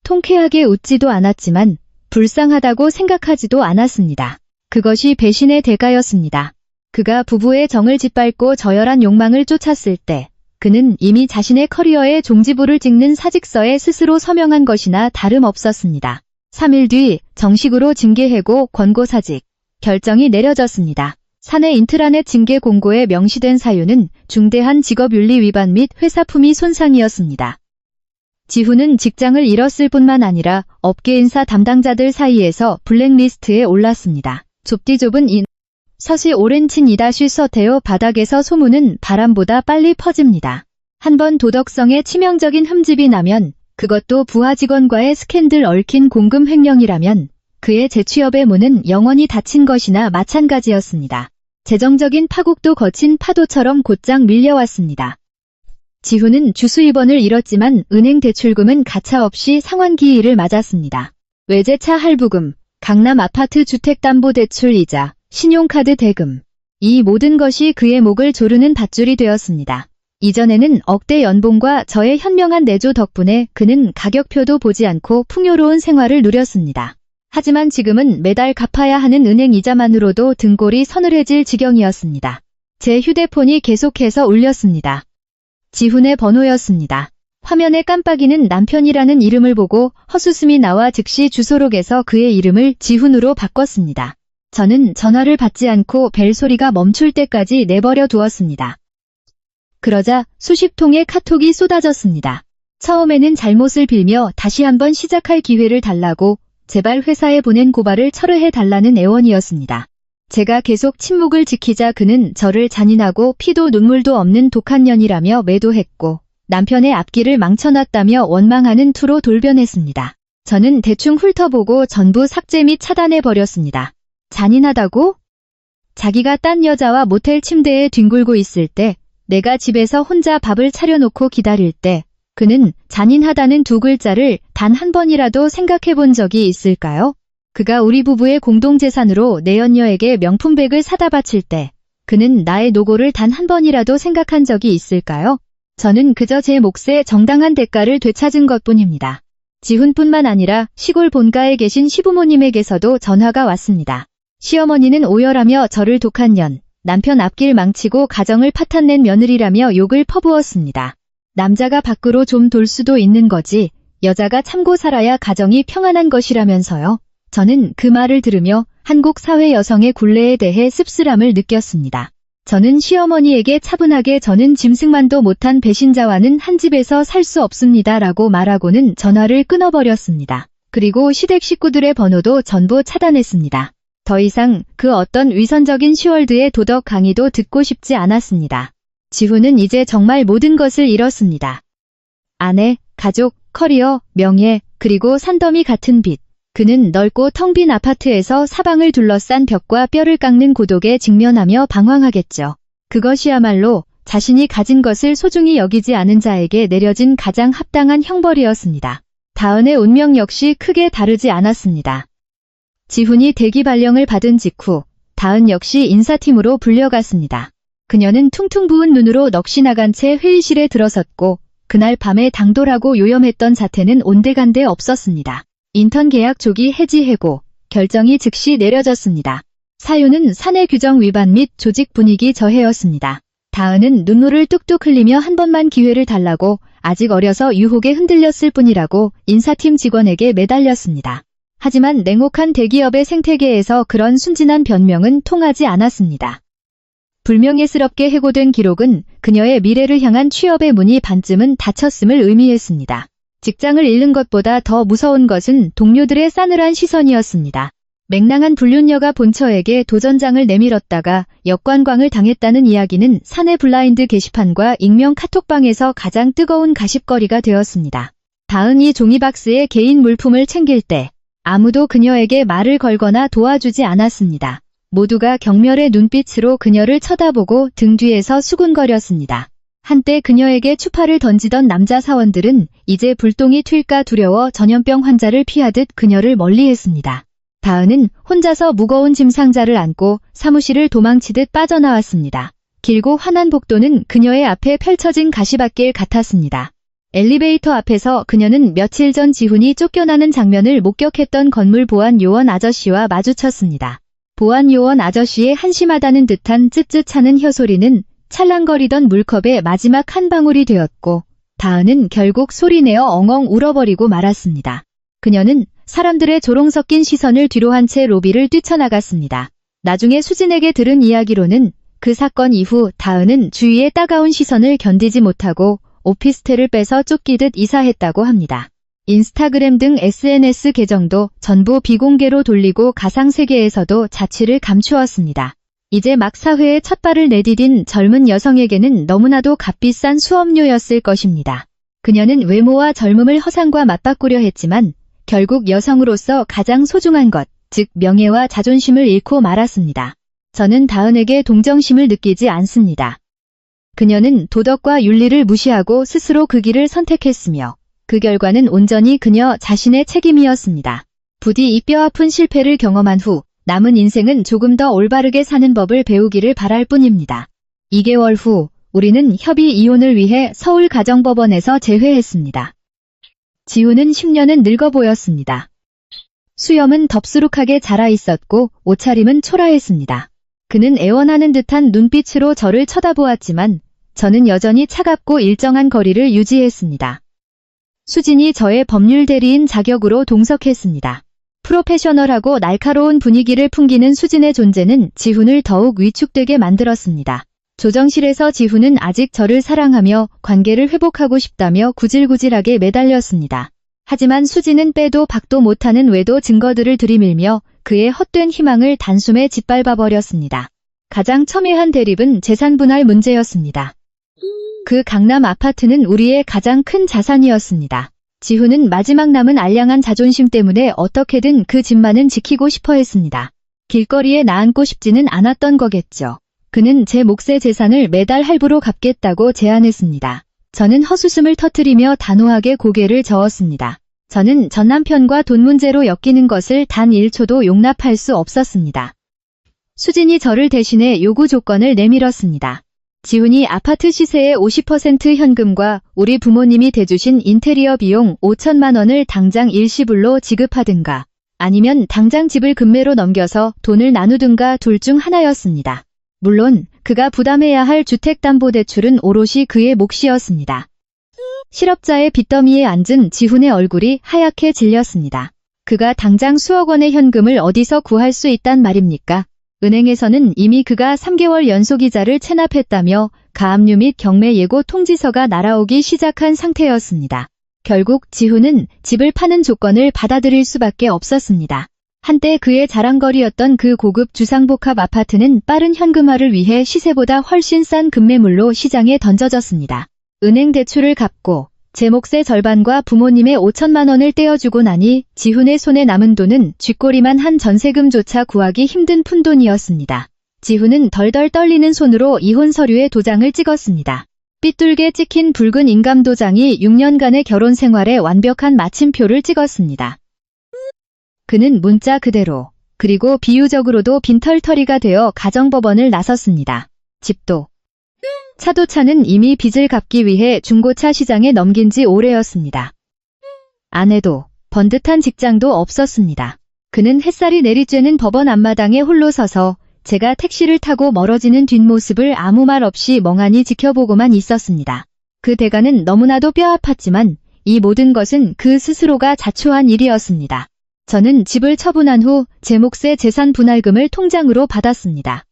통쾌하게 웃지도 않았지만 불쌍하다고 생각하지도 않았습니다. 그것이 배신의 대가였습니다. 그가 부부의 정을 짓밟고 저열한 욕망을 쫓았을 때 그는 이미 자신의 커리어의 종지부를 찍는 사직서에 스스로 서명한 것이나 다름없었습니다. 3일 뒤 정식으로 징계해고 권고사직 결정이 내려졌습니다. 사내 인트라넷 징계 공고에 명시된 사유는 중대한 직업윤리 위반 및 회사품위 손상이었습니다. 지훈은 직장을 잃었을 뿐만 아니라 업계 인사 담당자들 사이에서 블랙리스트에 올랐습니다. 좁디 좁은 서시 오렌친 이다쉬 서태오 바닥에서 소문은 바람보다 빨리 퍼집니다. 한번 도덕성에 치명적인 흠집이 나면 그것도 부하 직원과의 스캔들 얽힌 공금 횡령이라면 그의 재취업의 문은 영원히 닫힌 것이나 마찬가지였습니다. 재정적인 파국도 거친 파도처럼 곧장 밀려왔습니다. 지훈은 주수입원을 잃었지만 은행 대출금은 가차없이 상환기일을 맞았습니다. 외제차 할부금, 강남 아파트 주택담보대출 이자, 신용카드 대금. 이 모든 것이 그의 목을 조르는 밧줄이 되었습니다. 이전에는 억대 연봉과 저의 현명한 내조 덕분에 그는 가격표도 보지 않고 풍요로운 생활을 누렸습니다. 하지만 지금은 매달 갚아야 하는 은행 이자만으로도 등골이 서늘해질 지경이었습니다. 제 휴대폰이 계속해서 울렸습니다. 지훈의 번호였습니다. 화면에 깜빡이는 남편이라는 이름을 보고 헛웃음이 나와 즉시 주소록에서 그의 이름을 지훈으로 바꿨습니다. 저는 전화를 받지 않고 벨소리가 멈출 때까지 내버려 두었습니다. 그러자 수십 통의 카톡이 쏟아졌습니다. 처음에는 잘못을 빌며 다시 한번 시작할 기회를 달라고 제발 회사에 보낸 고발을 철회해달라는 애원이었습니다. 제가 계속 침묵을 지키자 그는 저를 잔인하고 피도 눈물도 없는 독한 년이라며 매도했고 남편의 앞길을 망쳐놨다며 원망하는 투로 돌변했습니다. 저는 대충 훑어보고 전부 삭제 및 차단해버렸습니다. 잔인하다고? 자기가 딴 여자와 모텔 침대에 뒹굴고 있을 때, 내가 집에서 혼자 밥을 차려놓고 기다릴 때, 그는 잔인하다는 두 글자를 단 한 번이라도 생각해 본 적이 있을까요? 그가 우리 부부의 공동재산으로 내연녀에게 명품백을 사다 바칠 때, 그는 나의 노고를 단 한 번이라도 생각한 적이 있을까요? 저는 그저 제 몫의 정당한 대가를 되찾은 것뿐입니다. 지훈뿐만 아니라 시골 본가에 계신 시부모님에게서도 전화가 왔습니다. 시어머니는 오열하며 저를 독한 년, 남편 앞길 망치고 가정을 파탄낸 며느리라며 욕을 퍼부었습니다. 남자가 밖으로 좀 돌 수도 있는 거지, 여자가 참고 살아야 가정이 평안한 것이라면서요. 저는 그 말을 들으며 한국 사회 여성의 굴레에 대해 씁쓸함을 느꼈습니다. 저는 시어머니에게 차분하게 저는 짐승만도 못한 배신자와는 한 집에서 살 수 없습니다 라고 말하고는 전화를 끊어버렸습니다. 그리고 시댁 식구들의 번호도 전부 차단했습니다. 더 이상 그 어떤 위선적인 시월드의 도덕 강의도 듣고 싶지 않았습니다. 지훈은 이제 정말 모든 것을 잃었습니다. 아내, 가족, 커리어, 명예, 그리고 산더미 같은 빚. 그는 넓고 텅 빈 아파트에서 사방을 둘러싼 벽과 뼈를 깎는 고독에 직면하며 방황하겠죠. 그것이야말로 자신이 가진 것을 소중히 여기지 않은 자에게 내려진 가장 합당한 형벌이었습니다. 다은의 운명 역시 크게 다르지 않았습니다. 지훈이 대기 발령을 받은 직후 다은 역시 인사팀으로 불려갔습니다. 그녀는 퉁퉁 부은 눈으로 넋이 나간 채 회의실에 들어섰고 그날 밤에 당돌하고 요염했던 자태는 온데간데 없었습니다. 인턴 계약 조기 해지 해고, 결정이 즉시 내려졌습니다. 사유는 사내 규정 위반 및 조직 분위기 저해였습니다. 다은은 눈물을 뚝뚝 흘리며 한 번만 기회를 달라고 아직 어려서 유혹에 흔들렸을 뿐이라고 인사팀 직원에게 매달렸습니다. 하지만 냉혹한 대기업의 생태계에서 그런 순진한 변명은 통하지 않았습니다. 불명예스럽게 해고된 기록은 그녀의 미래를 향한 취업의 문이 반쯤은 닫혔음을 의미했습니다. 직장을 잃는 것보다 더 무서운 것은 동료들의 싸늘한 시선이었습니다. 맹랑한 불륜녀가 본처에게 도전장을 내밀었다가 역관광을 당했다는 이야기는 사내 블라인드 게시판과 익명 카톡방에서 가장 뜨거운 가십거리가 되었습니다. 다은이 종이박스에 개인 물품을 챙길 때 아무도 그녀에게 말을 걸거나 도와주지 않았습니다. 모두가 경멸의 눈빛으로 그녀를 쳐다보고 등 뒤에서 수군거렸습니다. 한때 그녀에게 추파를 던지던 남자 사원들은 이제 불똥이 튈까 두려워 전염병 환자를 피하듯 그녀를 멀리했습니다. 다은은 혼자서 무거운 짐 상자를 안고 사무실을 도망치듯 빠져나왔습니다. 길고 환한 복도는 그녀의 앞에 펼쳐진 가시밭길 같았습니다. 엘리베이터 앞에서 그녀는 며칠 전 지훈이 쫓겨나는 장면을 목격했던 건물 보안 요원 아저씨와 마주쳤습니다. 보안 요원 아저씨의 한심하다는 듯한 쯧쯧하는 혀소리는 찰랑거리던 물컵의 마지막 한 방울이 되었고 다은은 결국 소리내어 엉엉 울어버리고 말았습니다. 그녀는 사람들의 조롱 섞인 시선을 뒤로 한 채 로비를 뛰쳐나갔습니다. 나중에 수진에게 들은 이야기로는 그 사건 이후 다은은 주위의 따가운 시선을 견디지 못하고 오피스텔을 빼서 쫓기듯 이사했다고 합니다. 인스타그램 등 SNS 계정도 전부 비공개로 돌리고 가상세계에서도 자취를 감추었습니다. 이제 막 사회에 첫 발을 내디딘 젊은 여성에게는 너무나도 값비싼 수업료였을 것입니다. 그녀는 외모와 젊음을 허상과 맞바꾸려 했지만 결국 여성으로서 가장 소중한 것, 즉 명예와 자존심을 잃고 말았습니다. 저는 다은에게 동정심을 느끼지 않습니다. 그녀는 도덕과 윤리를 무시하고 스스로 그 길을 선택했으며 그 결과는 온전히 그녀 자신의 책임이었습니다. 부디 이 뼈아픈 실패를 경험한 후 남은 인생은 조금 더 올바르게 사는 법을 배우기를 바랄 뿐입니다. 2개월 후 우리는 협의 이혼을 위해 서울가정법원에서 재회했습니다. 지훈은 10년은 늙어 보였습니다. 수염은 덥수룩하게 자라 있었고 옷차림은 초라했습니다. 그는 애원하는 듯한 눈빛으로 저를 쳐다보았지만 저는 여전히 차갑고 일정한 거리를 유지했습니다. 수진이 저의 법률 대리인 자격으로 동석했습니다. 프로페셔널하고 날카로운 분위기를 풍기는 수진의 존재는 지훈을 더욱 위축되게 만들었습니다. 조정실에서 지훈은 아직 저를 사랑하며 관계를 회복하고 싶다며 구질구질하게 매달렸습니다. 하지만 수진은 빼도 박도 못하는 외도 증거들을 들이밀며 그의 헛된 희망을 단숨에 짓밟아버렸습니다. 가장 첨예한 대립은 재산 분할 문제였습니다. 그 강남 아파트는 우리의 가장 큰 자산이었습니다. 지훈은 마지막 남은 알량한 자존심 때문에 어떻게든 그 집만은 지키고 싶어 했습니다. 길거리에 나앉고 싶지는 않았던 거겠죠. 그는 제 몫의 재산을 매달 할부로 갚겠다고 제안했습니다. 저는 헛웃음을 터뜨리며 단호하게 고개를 저었습니다. 저는 전 남편과 돈 문제로 엮이는 것을 단 1초도 용납할 수 없었습니다. 수진이 저를 대신해 요구 조건을 내밀었습니다. 지훈이 아파트 시세의 50% 현금과 우리 부모님이 대주신 인테리어 비용 5천만 원을 당장 일시불로 지급하든가 아니면 당장 집을 금매로 넘겨서 돈을 나누든가 둘 중 하나였습니다. 물론 그가 부담해야 할 주택담보대출은 오롯이 그의 몫이었습니다. 실업자의 빚더미에 앉은 지훈의 얼굴이 하얗게 질렸습니다. 그가 당장 수억 원의 현금을 어디서 구할 수 있단 말입니까? 은행에서는 이미 그가 3개월 연속 이자를 체납했다며 가압류 및 경매 예고 통지서가 날아오기 시작한 상태였습니다. 결국 지훈은 집을 파는 조건을 받아들일 수밖에 없었습니다. 한때 그의 자랑거리였던 그 고급 주상복합 아파트는 빠른 현금화를 위해 시세보다 훨씬 싼 급매물로 시장에 던져졌습니다. 은행 대출을 갚고 제 몫의 절반과 부모님의 5천만 원을 떼어주고 나니 지훈의 손에 남은 돈은 쥐꼬리만 한 전세금조차 구하기 힘든 푼돈이었습니다. 지훈은 덜덜 떨리는 손으로 이혼 서류에 도장을 찍었습니다. 삐뚤게 찍힌 붉은 인감도장이 6년간의 결혼 생활에 완벽한 마침표를 찍었습니다. 그는 문자 그대로, 그리고 비유적으로도 빈털터리가 되어 가정법원을 나섰습니다. 집도, 차도차는 이미 빚을 갚기 위해 중고차 시장에 넘긴 지 오래였습니다. 아내도, 번듯한 직장도 없었습니다. 그는 햇살이 내리쬐는 법원 앞마당에 홀로 서서 제가 택시를 타고 멀어지는 뒷모습을 아무 말 없이 멍하니 지켜보고만 있었습니다. 그 대가는 너무나도 뼈아팠지만 이 모든 것은 그 스스로가 자초한 일이었습니다. 저는 집을 처분한 후 제 몫의 재산 분할금을 통장으로 받았습니다.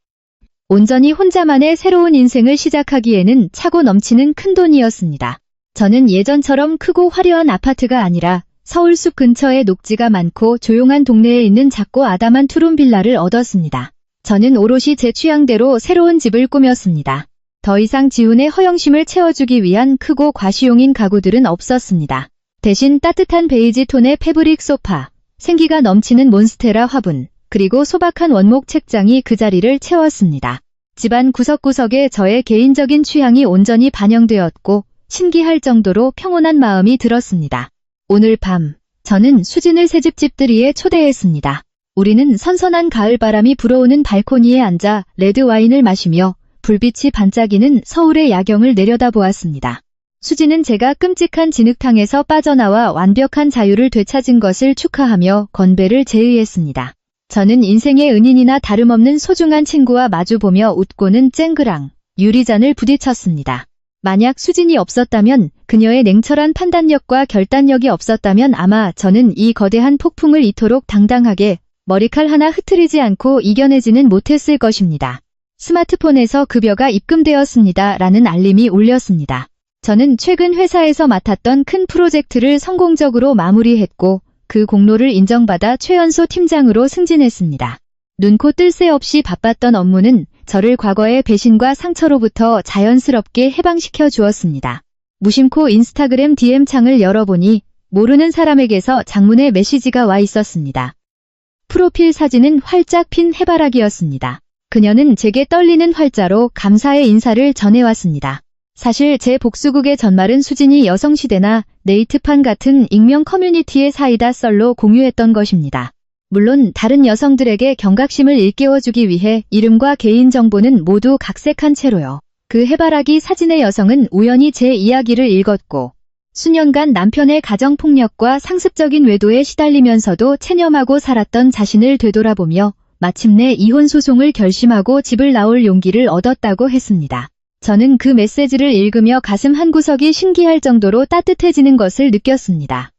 온전히 혼자만의 새로운 인생을 시작하기에는 차고 넘치는 큰돈이었습니다. 저는 예전처럼 크고 화려한 아파트가 아니라 서울 숲 근처에 녹지가 많고 조용한 동네에 있는 작고 아담한 투룸 빌라를 얻었습니다. 저는 오롯이 제 취향대로 새로운 집을 꾸몄습니다. 더 이상 지훈의 허영심을 채워주기 위한 크고 과시용인 가구들은 없었습니다. 대신 따뜻한 베이지 톤의 패브릭 소파, 생기가 넘치는 몬스테라 화분, 그리고 소박한 원목 책장이 그 자리를 채웠습니다. 집안 구석구석에 저의 개인적인 취향이 온전히 반영되었고 신기할 정도로 평온한 마음이 들었습니다. 오늘 밤, 저는 수진을 새집 집들이에 초대했습니다. 우리는 선선한 가을바람이 불어오는 발코니에 앉아 레드와인을 마시며 불빛이 반짝이는 서울의 야경을 내려다보았습니다. 수진은 제가 끔찍한 진흙탕에서 빠져나와 완벽한 자유를 되찾은 것을 축하하며 건배를 제의했습니다. 저는 인생의 은인이나 다름없는 소중한 친구와 마주보며 웃고는 쨍그랑 유리잔을 부딪혔습니다. 만약 수진이 없었다면, 그녀의 냉철한 판단력과 결단력이 없었다면 아마 저는 이 거대한 폭풍을 이토록 당당하게 머리칼 하나 흐트리지 않고 이겨내지는 못했을 것입니다. 스마트폰에서 급여가 입금되었습니다. 라는 알림이 울렸습니다. 저는 최근 회사에서 맡았던 큰 프로젝트를 성공적으로 마무리했고 그 공로를 인정받아 최연소 팀장으로 승진했습니다. 눈코 뜰 새 없이 바빴던 업무는 저를 과거의 배신과 상처로부터 자연스럽게 해방시켜 주었습니다. 무심코 인스타그램 DM창을 열어보니 모르는 사람에게서 장문의 메시지가 와 있었습니다. 프로필 사진은 활짝 핀 해바라기였습니다. 그녀는 제게 떨리는 활자로 감사의 인사를 전해왔습니다. 사실 제 복수극의 전말은 수진이 여성시대나 네이트판 같은 익명 커뮤니티의 사이다 썰로 공유했던 것입니다. 물론 다른 여성들에게 경각심을 일깨워주기 위해 이름과 개인정보는 모두 각색한 채로요. 그 해바라기 사진의 여성은 우연히 제 이야기를 읽었고 수년간 남편의 가정폭력과 상습적인 외도에 시달리면서도 체념하고 살았던 자신을 되돌아보며 마침내 이혼 소송을 결심하고 집을 나올 용기를 얻었다고 했습니다. 저는 그 메시지를 읽으며 가슴 한구석이 신기할 정도로 따뜻해지는 것을 느꼈습니다.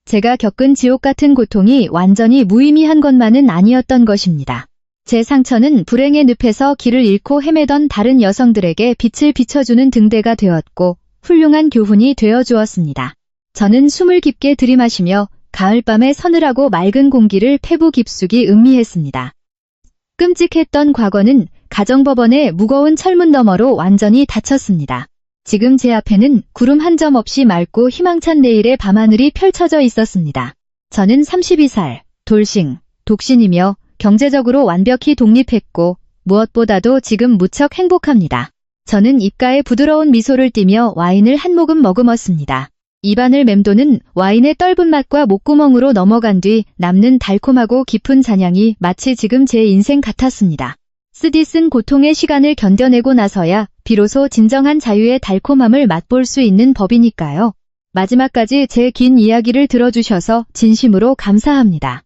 제가 겪은 지옥 같은 고통이 완전히 무의미한 것만은 아니었던 것입니다. 제 상처는 불행의 늪에서 길을 잃고 헤매던 다른 여성들에게 빛을 비춰주는 등대가 되었고 훌륭한 교훈이 되어주었습니다. 저는 숨을 깊게 들이마시며 가을밤의 서늘하고 맑은 공기를 폐부 깊숙이 음미했습니다. 끔찍했던 과거는 가정법원의 무거운 철문 너머로 완전히 닫혔습니다. 지금 제 앞에는 구름 한 점 없이 맑고 희망찬 내일의 밤하늘이 펼쳐져 있었습니다. 저는 32살, 돌싱, 독신이며 경제적으로 완벽히 독립했고 무엇보다도 지금 무척 행복합니다. 저는 입가에 부드러운 미소를 띠며 와인을 한 모금 머금었습니다. 입안을 맴도는 와인의 떫은 맛과 목구멍으로 넘어간 뒤 남는 달콤하고 깊은 잔향이 마치 지금 제 인생 같았습니다. 쓰디쓴 고통의 시간을 견뎌내고 나서야 비로소 진정한 자유의 달콤함을 맛볼 수 있는 법이니까요. 마지막까지 제 긴 이야기를 들어주셔서 진심으로 감사합니다.